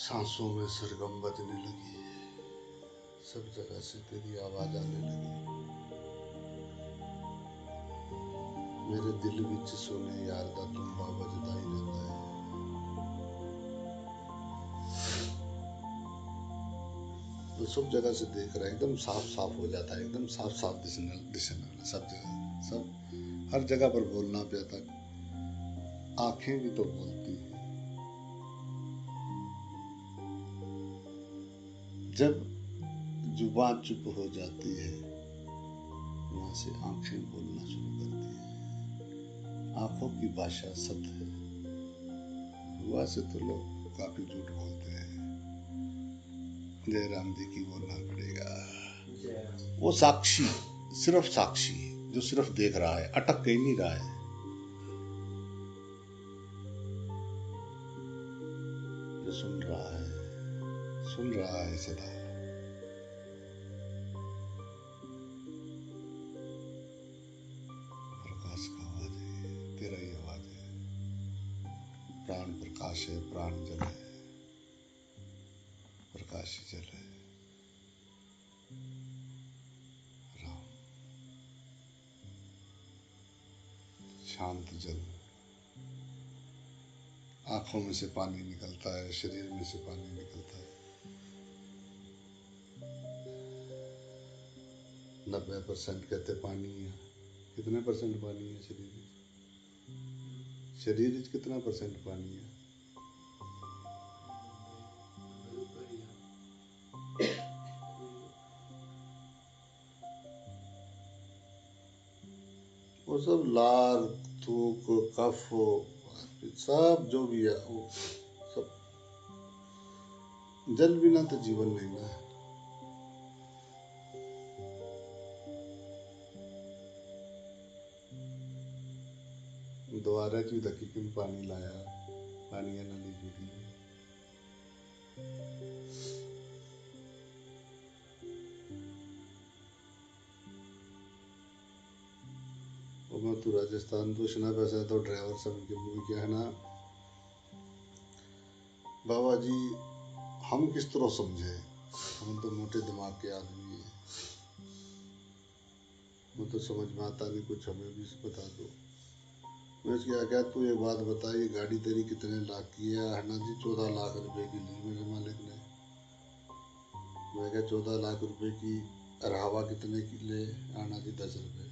सांसों में सरगम बजने लगी, सब जगह से तेरी आवाज आने लगी। मेरे दिल विच सोने यार दा तुम्बा बजदा ही रहता है। तो सब जगह से देख रहा है, एकदम साफ साफ हो जाता है, एकदम साफ साफ दिखने दिखने सब जगह, सब हर जगह पर बोलना पे तक। आंखें भी तो बोलती है। जब जुबान चुप हो जाती है, वहां से आंखें बोलना शुरू करती है। आंखों की भाषा सत्य है, हुआ से तो लोग काफी झूठ बोलते हैं। जयराम जी की बोलना पड़ेगा। वो साक्षी, सिर्फ साक्षी जो सिर्फ देख रहा है, अटक कहीं नहीं रहा है, जो सुन रहा है सदा। प्रकाश का आवाज है, तेरा ही आवाज है। प्राण प्रकाश है, प्राण जल है, प्रकाश ही जल है। राम शांत जल। आंखों में से पानी निकलता है, शरीर में से पानी निकलता है। 90% कहते पानी है। कितने परसेंट पानी है शरीर में? शरीर में कितना परसेंट पानी है? वो सब लार, थूक, कफ, सब जो भी है वो सब। जल बिना तो जीवन नहीं ना। द्वारा की धकी किन पानी लाया, पानी है नली जुड़ी। और मैं तो राजस्थान तो शना पैसा तो ड्राइवर सब के मुझे क्या है ना बाबा जी, हम किस तरह समझे, हम तो मोटे दिमाग के आदमी हैं, वो तो समझ में आता नहीं कुछ, हमें भी बता दो। मैं क्या क्या तू एक बात बता, ये गाड़ी तेरी कितने लाख की है? हन्ना जी 14 लाख रुपए की ली मेरे मालिक ने। मैं क्या 14 लाख रुपए की, और हवा कितने की ले? आना जी 10 रुपए।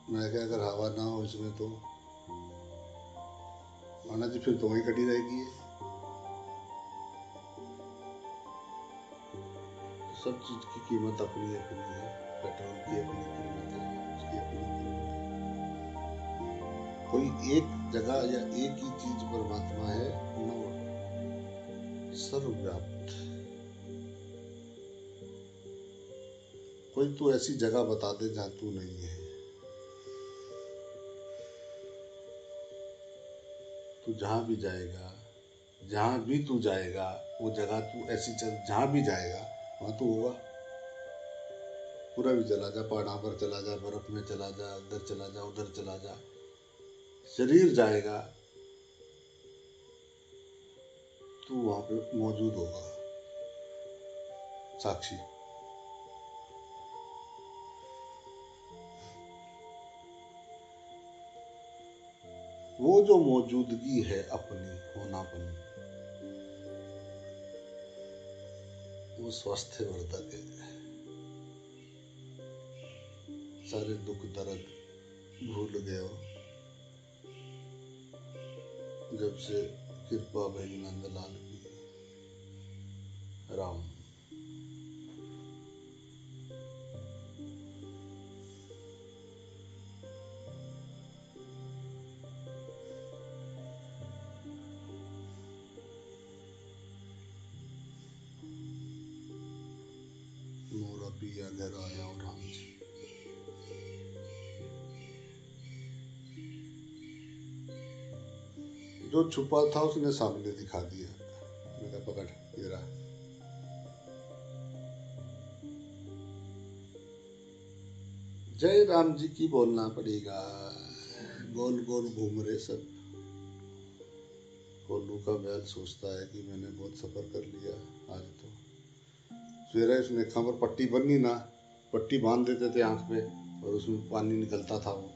मैं क्या अगर हवा ना हो इसमें तो आना जी फिर तो वही कटी रहेगी है। सब चीज की कीमत अपनी अपनी है। पेट्रोल की अपनी कीमत है, उसकी अपनी कीमत है। कोई एक जगह या एक ही चीज परमात्मा है, नो, सर्वव्याप्त। कोई तो ऐसी जगह बता दे जहां तू नहीं है। तू जहां भी जाएगा, जहां भी तू जाएगा, वो जगह तू ऐसी चल, जहां भी जाएगा वहां तू होगा। पूरा भी चला जा, पहाड़ों पर चला जा, बर्फ में चला जा, इधर चला जा, उधर चला जा, शरीर जाएगा तू वहां पे मौजूद होगा, साक्षी। वो जो मौजूदगी है अपनी होनापन, वो स्वास्थ्य वर्धक है। सारे दुख दर्द भूल गए हो जब से कृपा भई नंदलाल की। राम। मोरा पिया घर आया और राम जी। जो छुपा था उसने सामने दिखा दिया। मेरा पकड़ ये रहा। जय राम जी की बोलना पड़ेगा। गोल गोल घूम रहे सब। कोल्लू का बैल सोचता है कि मैंने बहुत सफर कर लिया आज तो। सवेरे उसने खबर पट्टी बनी ना, पट्टी बांध देते थे आंख पे और उसमें पानी निकलता था। वो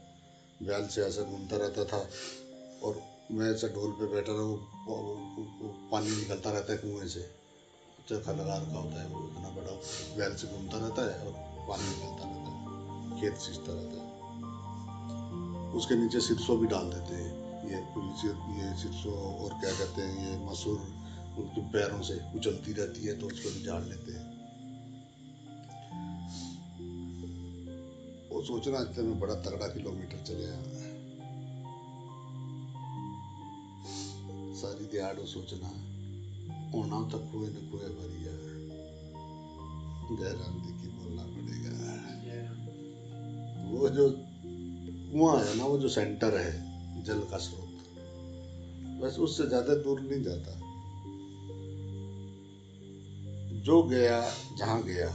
बैल से ऐसा घूमता रहता था और मैं ऐसा ढोल पे बैठा रहा, वो पानी निकलता रहता है कुएं से। चरखा लगा रखा होता है, वो इतना बड़ा बैल से घूमता रहता है और पानी निकलता रहता है, खेत सींचता रहता है। उसके नीचे सिरसों भी डाल देते हैं। ये सिरसों और क्या कहते हैं, ये मसूर उनके पैरों से उछलती रहती है तो उसको भी झाड़ लेते हैं। वो सोचना इतने में बड़ा तगड़ा किलोमीटर चले आया। सारी दिहाड़ सोचना होना तक कुएं न कुएं भरिया। जयराम जी की बोलना पड़ेगा। वो जो कुआं है ना, वो जो सेंटर है जल का स्रोत, बस उससे ज्यादा दूर नहीं जाता। जो गया जहां गया,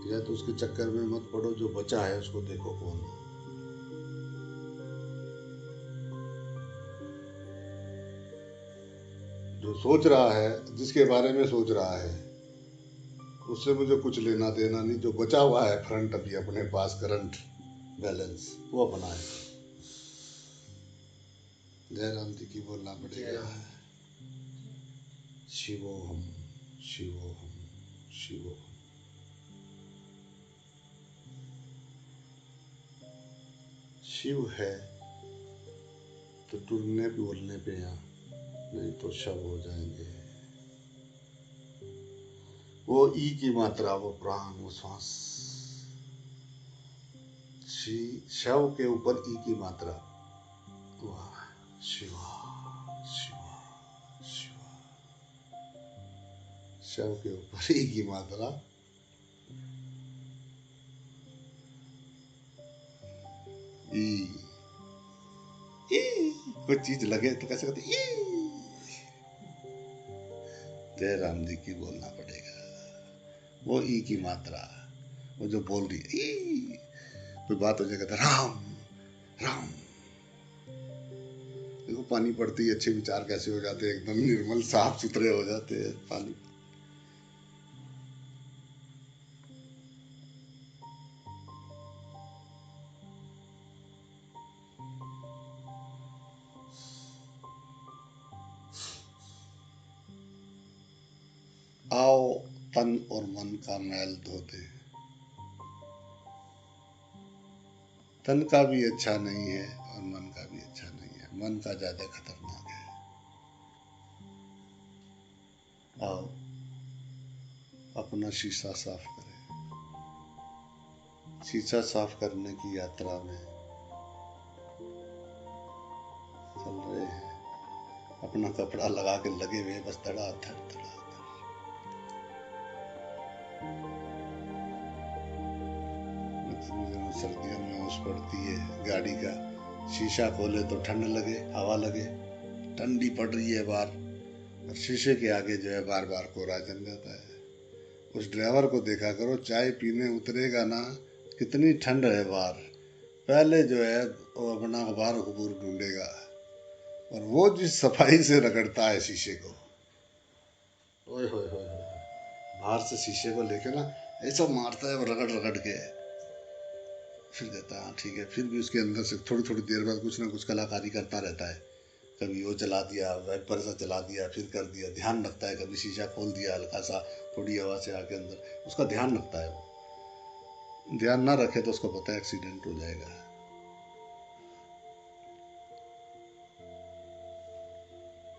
या तो उसके चक्कर में मत पड़ो, जो बचा है उसको देखो कौन। जो सोच रहा है, जिसके बारे में सोच रहा है, उससे मुझे कुछ लेना देना नहीं। जो बचा हुआ है फ्रंट अभी अपने पास करंट बैलेंस, वो अपना है। जयराम जी की बोलना पड़ेगा। शिवोहम शिवोहम शिवोहम। शिव है तो टूटने बोलने पे यहाँ, नहीं तो शव हो जाएंगे। वो ई की मात्रा, वो प्राण, वो श्वास, शव के ऊपर ई की मात्रा। वाह शिवा शिवा शिवा। शव के ऊपर ई की मात्रा। ई कोई चीज लगे तो कैसे कहते ई। जय राम जी की बोलना पड़ेगा। वो ई की मात्रा, वो जो बोल रही है ई। कोई बात हो जाएगा तो राम राम। देखो पानी पड़ती है, अच्छे विचार कैसे हो जाते हैं, एकदम निर्मल साफ सुथरे हो जाते हैं पानी। आओ तन और मन का मैल धो दे। तन का भी अच्छा नहीं है और मन का भी अच्छा नहीं है, मन का ज्यादा खतरनाक है। आओ अपना शीशा साफ करें। शीशा साफ करने की यात्रा में चल रहे हैं। अपना कपड़ा लगा के लगे हुए बस धड़ाधड़ धड़ाधड़। सर्दियों में ओस पड़ती है गाड़ी का, शीशा खोले तो ठंड लगे, हवा लगे, ठंडी पड़ रही है बाहर, और शीशे के आगे जो है बार बार कोहरा जम जाता है। उस ड्राइवर को देखा करो, चाय पीने उतरेगा ना, कितनी ठंड है बाहर, पहले जो है वो अपना बाहर हुबूर ढूंढेगा, और वो जिस सफाई से रगड़ता है शीशे को, ओए होए होए होए, बाहर से शीशे को लेके ना ऐसा मारता है रगड़ रगड़ के। फिर देता है, हाँ ठीक है। फिर भी उसके अंदर से थोड़ी थोड़ी देर बाद कुछ ना कुछ कलाकारी करता रहता है। कभी वो जला दिया, वाइपर सा जला दिया, फिर कर दिया, ध्यान रखता है। कभी शीशा खोल दिया हल्का सा, थोड़ी हवा से आके अंदर, उसका ध्यान रखता है। वो ध्यान ना रखे तो उसको पता है एक्सीडेंट हो जाएगा।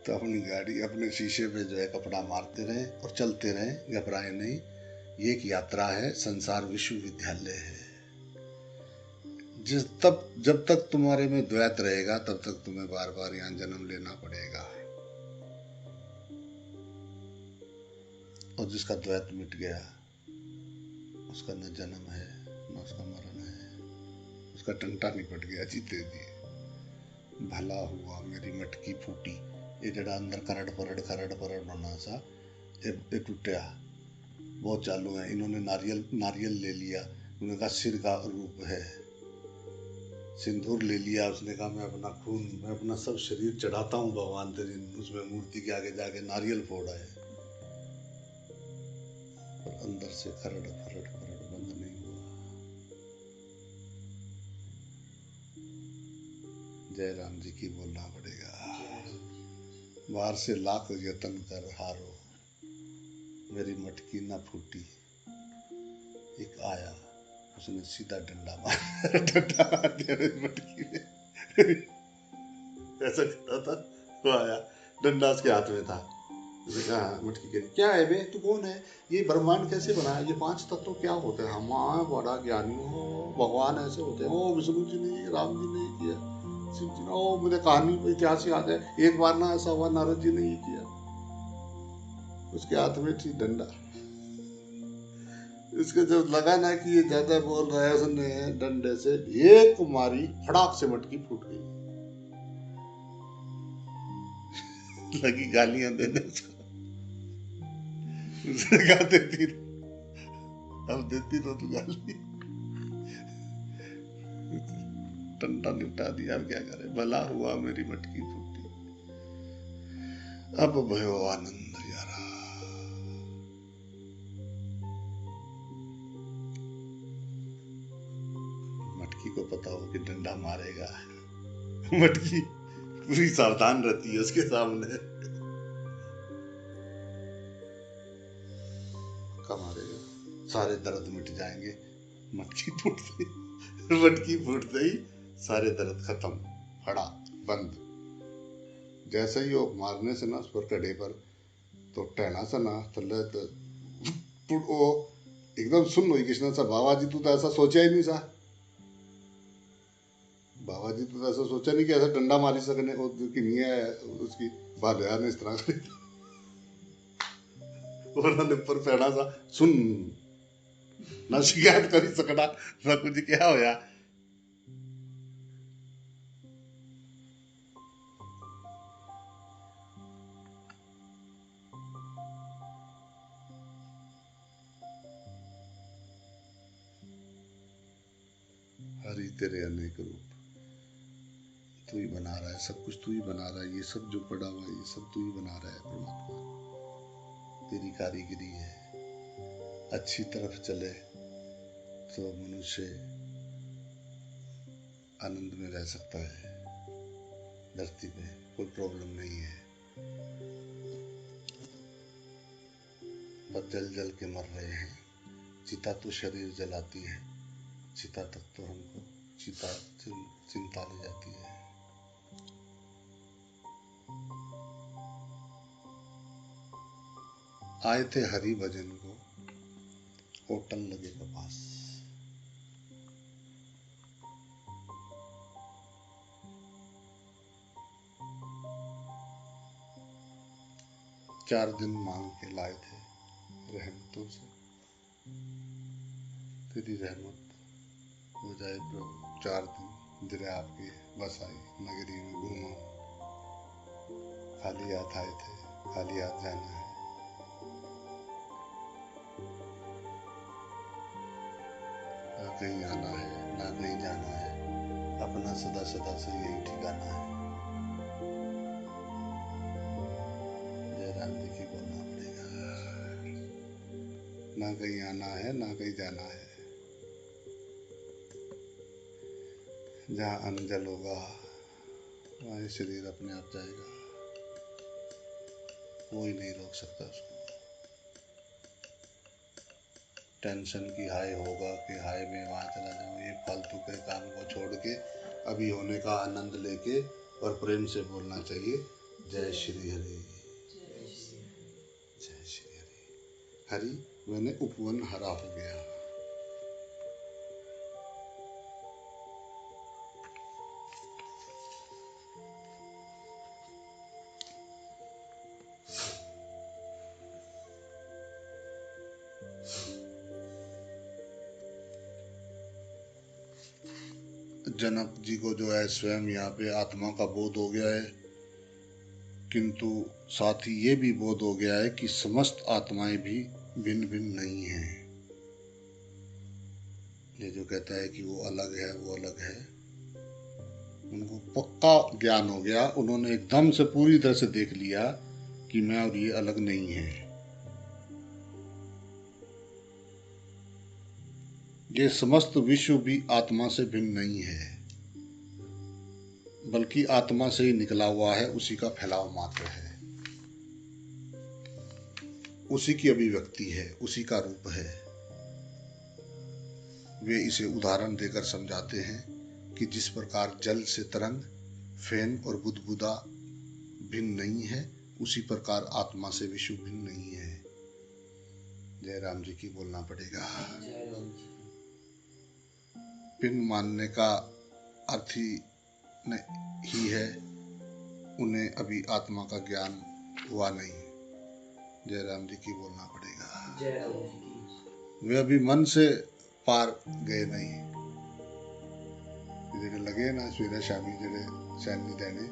तो अपनी गाड़ी, अपने शीशे पे जो है कपड़ा मारते रहे और चलते रहे, घबराए नहीं। ये एक यात्रा है, संसार विश्वविद्यालय है। जब तक तुम्हारे में द्वैत रहेगा तब तक तुम्हें बार बार यहाँ जन्म लेना पड़ेगा। और जिसका द्वैत मिट गया उसका न जन्म है न उसका मरण है, उसका टंटा निपट गया जीते जी। भला हुआ मेरी मटकी फूटी, ये जड़ा अंदर करड़ परड़ होना सा ये टूटा। बहुत चालू है। इन्होंने नारियल ले लिया, उन्होंने कहा सिर का रूप है। सिंदूर ले लिया, उसने कहा मैं अपना खून, मैं अपना सब शरीर चढ़ाता हूँ भगवान तेरी उसमें मूर्ति के आगे जाके नारियल फोड़ा है। पर अंदर से खरड़ बंद नहीं हुआ। जय राम जी की बोलना पड़ेगा। बाहर से लाख यत्न कर हारो, मेरी मटकी ना फूटी। एक आया, उसने सीधा डंडा मारा, डंडा मार दिया मेरी मटकी में। ऐसा करता था। वो आया, डंडा उसके हाथ में था। उसने कहा मटकी के क्या है बे, तू कौन है, ये ब्रह्मांड कैसे बना, ये 5 तत्व क्या होते हैं। हम बड़ा ज्ञानी हो, भगवान ऐसे होते हैं। ओ विष्णु जी ने, राम जी ने किया, शिव जी ने, ओ मुझे कहानी इतिहास याद है, एक बार ना ऐसा हुआ नारद जी ने ये किया। उसके हाथ में थी डंडा। इसके जब लगा ना कि ये ज्यादा बोल रहा है, उसने डंडे से एक मारी, फटाक से मटकी फूट गई। लगी गालियां देने से। उसने कहा देती, अब देती तो तू गाली। टंटा निपटा दिया, अब क्या करे। भला हुआ मेरी मटकी फूटी, अब भयो आनंद यारा। मटकी को पता हो कि डंडा मारेगा, मटकी पूरी सावधान रहती है उसके सामने। कब मारेगा, सारे दर्द मिट जाएंगे। मटकी फूटते ही, मटकी फूटते ही सारे दर्द खत्म, फड़ा बंद। जैसे ही वो मारने से ना उस पर कड़े पर, तो टहना सा ना थल्ले तो वो एकदम सुन हुई कृष्ण सा। बाबा जी तू तो ऐसा सोचा ही नहीं सा, बाबा जी तू तो ऐसा सोचा नहीं कि ऐसा डंडा मारी सकने। वो की मियाँ है उसकी बालिया ने इस तरह करी। उन्होंने पर पहना सा सुन ना, शिकायत करी सकना ना कुछ, क्या होया। हरि तेरे अनेक रूप, तू ही बना रहा है सब कुछ, तू ही बना रहा है। ये सब जो पड़ा हुआ है ये सब तू ही बना रहा है परमात्मा, तेरी कारीगरी है। अच्छी तरफ चले तो मनुष्य आनंद में रह सकता है। धरती पे कोई प्रॉब्लम नहीं है। बस जल जल के मर रहे हैं। चिता तो शरीर जलाती है, चिता तक तो हमको चिता चिंता ले जाती है। आए थे हरि भजन को, होटल लगे कपास। चार दिन मांग के लाए थे रहमतों से, तेरी रहमत हो जाए प्रभु। 4 दिन जरा आपकी बस आई, नगरी में घूमा। खाली हाथ आए थे, खाली हाथ जाना है। ना कहीं आना है ना कहीं जाना है, अपना सदा सदा से यही ठिकाना है। जय राम जी की बोलना पड़ेगा। ना कहीं आना है ना कहीं जाना है, जहाँ अन्न जल होगा वहाँ ये शरीर अपने आप जाएगा, कोई नहीं रोक सकता उसको। टेंशन की हाय होगा कि हाय मैं वहाँ चला जाऊँ, ये फालतू के काम को छोड़ के अभी होने का आनंद लेके और प्रेम से बोलना चाहिए, जय श्री हरि, जय श्री हरि। हरि मैंने उपवन हरा हो गया। जनक जी को जो है स्वयं यहाँ पे आत्मा का बोध हो गया है, किंतु साथ ही ये भी बोध हो गया है कि समस्त आत्माएं भी भिन्न भिन्न नहीं हैं। ये जो कहता है कि वो अलग है, वो अलग है, उनको पक्का ज्ञान हो गया। उन्होंने एकदम से पूरी तरह से देख लिया कि मैं और ये अलग नहीं है। ये समस्त विश्व भी आत्मा से भिन्न नहीं है, बल्कि आत्मा से ही निकला हुआ है, उसी का फैलाव मात्र है, उसी की अभिव्यक्ति है, उसी का रूप है। वे इसे उदाहरण देकर समझाते हैं कि जिस प्रकार जल से तरंग, फेन और बुदबुदा भिन्न नहीं है, उसी प्रकार आत्मा से विश्व भिन्न नहीं है। जय राम जी की बोलना पड़ेगा। भिन्न मानने का अर्थ ही है उन्हें अभी आत्मा का ज्ञान हुआ नहीं। जय राम जी की बोलना पड़ेगा। जय राम जी की। वे अभी मन से पार गए नहीं। जेडे लगे ना सवेरे शामी जेडे सैनी देने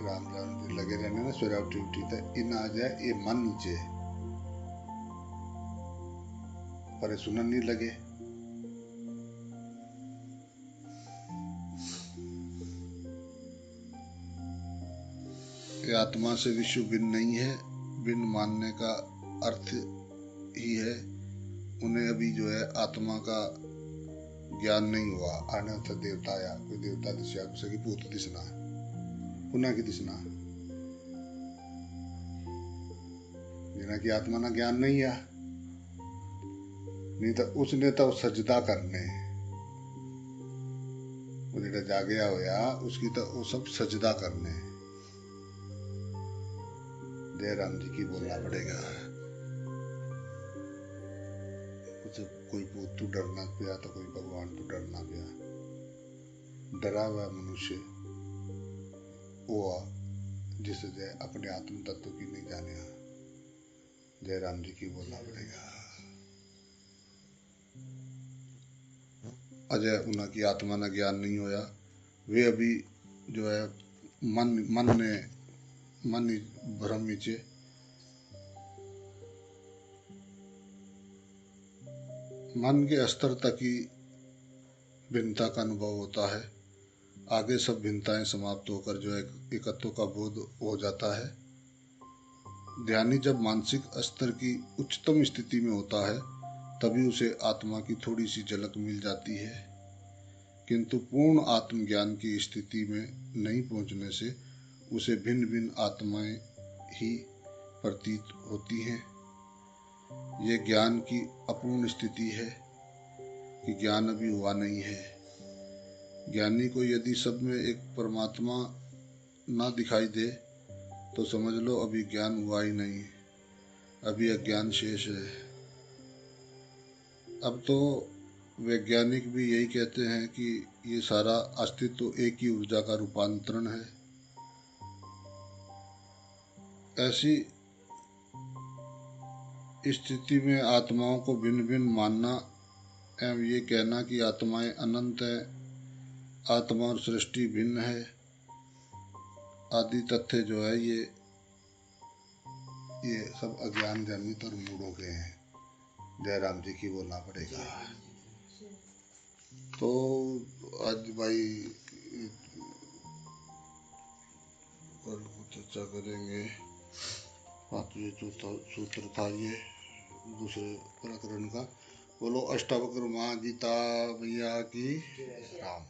राम राम जी लगे रहने ना सवेरे उठी उठी तो इन आ जाए ये मन नीचे पर सुनन नहीं लगे। ये आत्मा से विश्व भिन्न नहीं है। भिन्न मानने का अर्थ ही है उन्हें अभी जो है आत्मा का ज्ञान नहीं हुआ। आने था देवता या कोई देवता दिशा की भूत दिसना पुनः की दिसना जिन्हें की आत्मा ना ज्ञान नहीं है, नहीं तो उसने तो सजदा करने वो जेड़ा जागया होया उसकी तो वो सब सजदा करने। जय राम जी की बोलना पड़ेगा। कोई भूत तो डरना पिया तो कोई भगवान तो डरना पिया। डरा हुआ मनुष्य वो जिसे जय अपने आत्म तत्व की नहीं जाने। जय राम जी की बोलना पड़ेगा। अजय उनकी आत्मा ना ज्ञान नहीं होया। वे अभी जो है मन भ्रम नीचे मन के स्तर तक ही भिन्नता का अनुभव होता है। आगे सब भिन्नताएं समाप्त होकर जो है एकत्व का बोध हो जाता है। ध्यानी जब मानसिक स्तर की उच्चतम स्थिति में होता है तभी उसे आत्मा की थोड़ी सी झलक मिल जाती है, किंतु पूर्ण आत्मज्ञान की स्थिति में नहीं पहुंचने से उसे भिन्न भिन्न आत्माएं ही प्रतीत होती हैं। ये ज्ञान की अपूर्ण स्थिति है कि ज्ञान अभी हुआ नहीं है। ज्ञानी को यदि सब में एक परमात्मा ना दिखाई दे तो समझ लो अभी ज्ञान हुआ ही नहीं, अभी अज्ञान शेष है। अब तो वैज्ञानिक भी यही कहते हैं कि ये सारा अस्तित्व एक ही ऊर्जा का रूपांतरण है। ऐसी स्थिति में आत्माओं को भिन्न भिन्न मानना एवं ये कहना कि आत्माएं अनंत हैं, आत्मा और सृष्टि भिन्न है आदि तथ्य जो है ये सब अज्ञान जनित और मूढ़ों के हैं। जय राम जी की बोलना पड़ेगा। तो आज भाई कल को चर्चा करेंगे। पांचवें सूत्र था ये दूसरे प्रकरण का। बोलो अष्टावक्र माँ गीता मैया की राम।